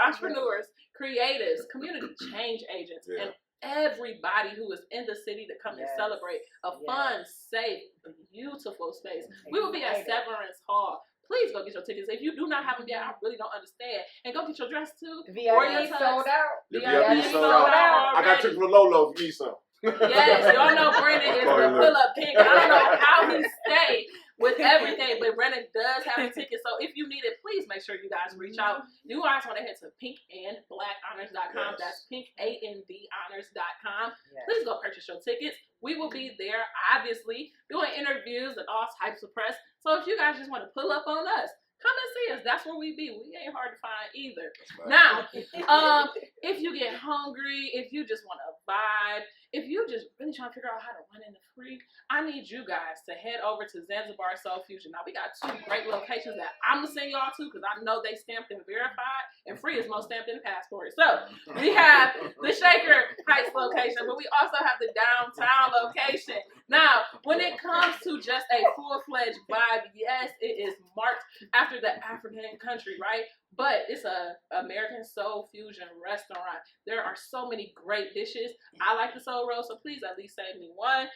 creatives, community change agents, and everybody who is in the city to come and celebrate a fun, safe, beautiful space. We will be at Severance Hall. Please go get your tickets. If you do not have them yet, I really don't understand. And go get your dress too. VIP sold out. VIP sold out. I got tickets for Lolo if you need some. Yes, y'all know Brandon is the pull-up king. I don't know how he stayed with everything, but Brandon does have a ticket. So if you need it, please make sure you guys reach out. You guys want to head to pinkandblackhonors.com. That's pinkandhonors.com. Please go purchase your tickets. We will be there, obviously, doing interviews and all types of press. So if you guys just want to pull up on us, come and see us. That's where we be. We ain't hard to find either. Now, if you get hungry, if you just want to vibe, if you just really trying to figure out how to run in the free, I need you guys to head over to Zanzibar Soul Fusion. Now, we got 2 great locations that I'm going to send y'all to, because I know they stamped and verified, and free is most stamped in the passport. So, we have the Shaker Heights location, but we also have the downtown location. Now, when it comes to just a full-fledged vibe, yes, it is marked after the African country, right? But it's a American soul fusion restaurant. There are so many great dishes. I like the soul roll, so please at least save me one.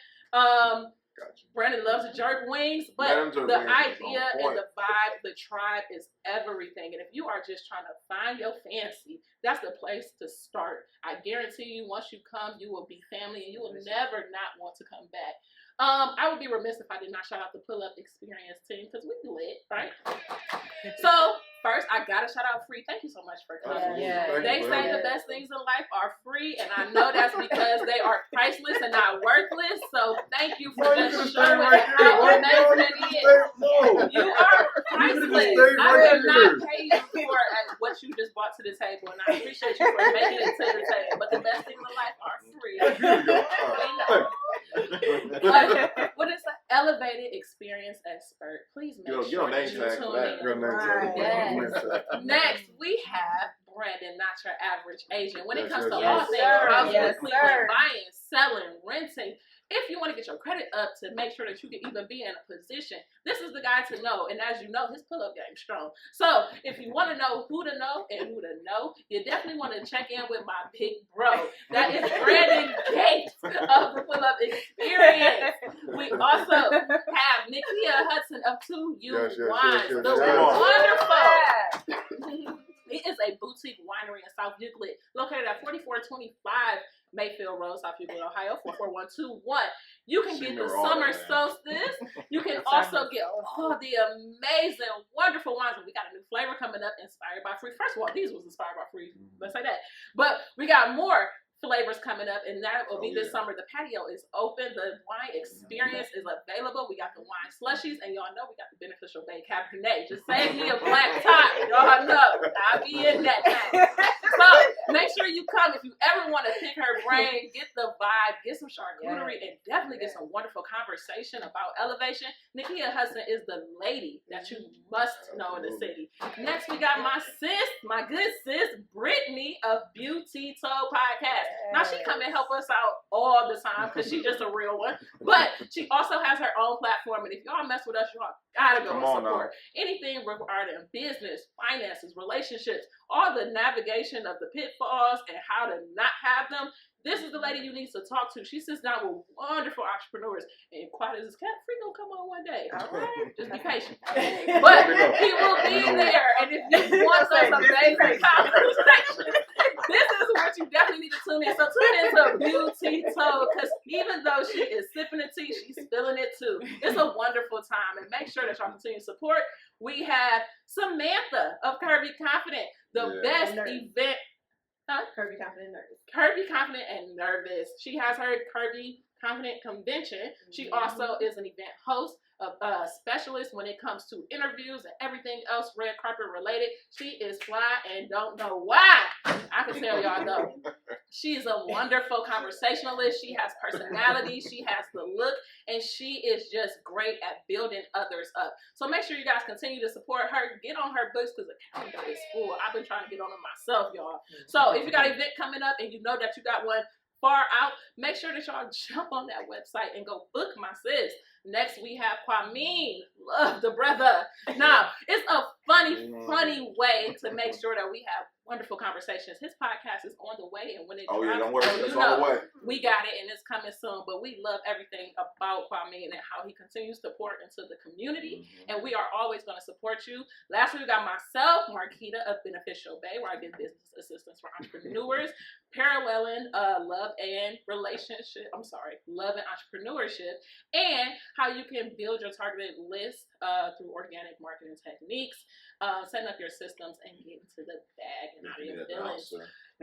Brandon loves the jerk wings, but the idea and the vibe, the tribe is everything. And if you are just trying to find your fancy, that's the place to start. I guarantee you, once you come, you will be family and you will never not want to come back. I would be remiss if I did not shout out the Pull Up Experience team, because we lit, right? So first, I gotta shout out Free. Thank you so much for coming. Yeah. They say the best things in life are free, and I know that's because they are priceless and not worthless. So thank you for just showing how amazing it is. You are priceless. I did not pay you for what you just brought to the table, and I appreciate you for making it to the table. But the best things in life are free. What is an elevated experience expert? Please make sure that you tune in. Next, we have Brandon, not your average agent. When it comes to all things housing, buying, selling, renting, if you want to get your credit up to make sure that you can even be in a position, this is the guy to know. And as you know, his pull-up game's strong. So if you want to know who to know and who to know, you definitely want to check in with my big bro. That is Brandon Gates of the Pull-Up Experience. We also have Nikia Hudson of 2U Wines. Wonderful. It is a boutique winery in South Euclid, located at 4425 Mayfield Road, South Euclid, Ohio, 44121. You can get the summer solstice. You can also get all the amazing, wonderful wines. We got a new flavor coming up, inspired by Free. First of all, these was inspired by Free. Let's say that. But we got more flavors coming up, and that will be this summer. The patio is open. The wine experience is available. We got the wine slushies, and y'all know we got the Beneficial Bay Cabernet. Just save me a black top. Y'all know I'll be in that thing. So make sure you come. If you ever want to pick her brain, get the vibe, get some charcuterie, and definitely get some wonderful conversation about elevation. Nikia Hudson is the lady that you must know in the city. Next, we got my sis, my good sis, Brittany of Beauty Toe Podcast. Now she come and help us out all the time because she's just a real one. But she also has her own platform, and if y'all mess with us, y'all gotta go and support anything regarding business, finances, relationships, all the navigation of the pitfalls and how to not have them. This is the lady you need to talk to. She sits down with wonderful entrepreneurs. And quiet as this cat, Free gonna come on one day. All right? Just be patient. But he will be there. And if you want those amazing conversations, this is what you definitely need to tune in. So tune into Beauty Toe, because even though she is sipping the tea, she's spilling it too. It's a wonderful time. And make sure that y'all continue to support. We have Samantha of Curvy Confident, the best event. Curvy Confident Nervous. Curvy Confident and Nervous. She has her Curvy Confident convention. She also is an event host, a specialist when it comes to interviews and everything else red carpet related. She is fly and don't know why. I can tell y'all though. She's a wonderful conversationalist. She has personality. She has the look. And she is just great at building others up. So make sure you guys continue to support her. Get on her books because the calendar is full. I've been trying to get on it myself, y'all. So if you got an event coming up and you know that you got one far out, make sure that y'all jump on that website and go book my sis. Next, we have Kwame. Love the brother. Now, it's a funny way to make sure that we have wonderful conversations. His podcast is on the way, and when it drops, don't worry, it's on the way. We got it, and it's coming soon. But we love everything about Kwame and how he continues to pour into the community, and we are always going to support you. Lastly, we got myself, Marquita of Beneficial Bay, where I give business assistance for entrepreneurs, paralleling love and entrepreneurship, and how you can build your targeted list through organic marketing techniques, setting up your systems, and get into the bag and how you're feeling.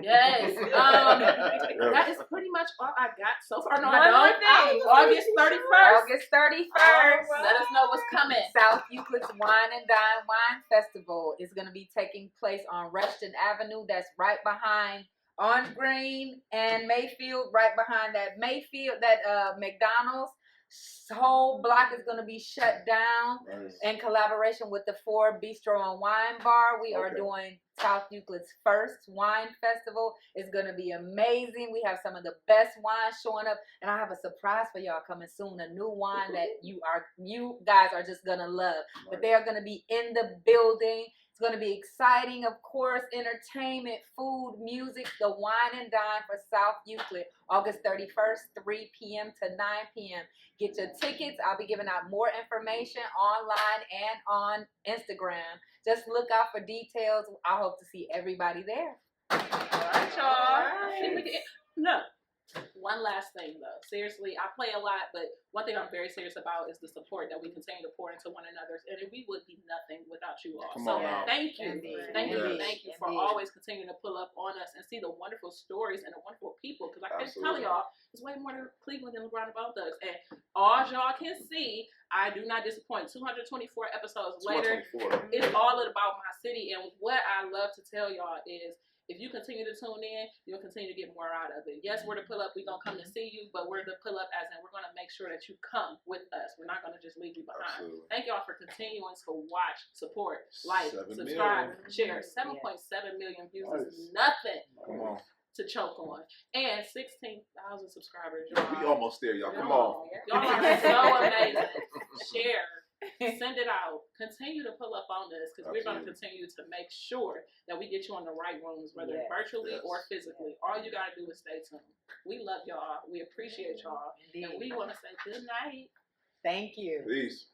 Yes. That is pretty much all I got so far. No, I don't. August 31st. August 31st. Let us know what's coming. South Euclid's Wine and Dine Wine Festival is going to be taking place on Rushton Avenue. That's right behind On Green and Mayfield, right behind that McDonald's. Whole block is going to be shut down in collaboration with the 4 Bistro and Wine Bar. We are doing South Euclid's first wine festival. It's going to be amazing. We have some of the best wines showing up, and I have a surprise for y'all coming soon. A new wine that you guys are just going to love. But they are going to be in the building. It's going to be exciting, of course, entertainment, food, music, the Wine and Dine for South Euclid, August 31st, 3 p.m. to 9 p.m. Get your tickets. I'll be giving out more information online and on Instagram. Just look out for details. I hope to see everybody there. All right, y'all. No. One last thing though, seriously, I play a lot, but one thing I'm very serious about is the support that we continue to pour into one another, and we would be nothing without you all. Come So on now. thank you, thank you for Indeed. always continuing to pull up on us and see the wonderful stories and the wonderful people. Because I can tell Absolutely. y'all, it's way more to Cleveland than LeBron and Bone Thugs, and all y'all can see, I do not disappoint. 224 episodes later, 224. it's all about my city, and what I love to tell y'all is, if you continue to tune in, you'll continue to get more out of it. Yes, we're the pull up. We're going to come to see you, but we're the pull up as in we're going to make sure that you come with us. We're not going to just leave you behind. Absolutely. Thank y'all for continuing to watch, support, like, 7 subscribe, million. share. 7.7 million views Nice. is nothing Come on. to choke on. And 16,000 subscribers, y'all. We almost there, y'all. Come on. Y'all are so amazing. Share. Send it out. Continue to pull up on this because we're going to Absolutely. continue to make sure that we get you in the right rooms, whether Yes. virtually Yes. or physically. All you got to do is stay tuned. We love y'all. We appreciate y'all. And we want to say good night. Thank you. Peace.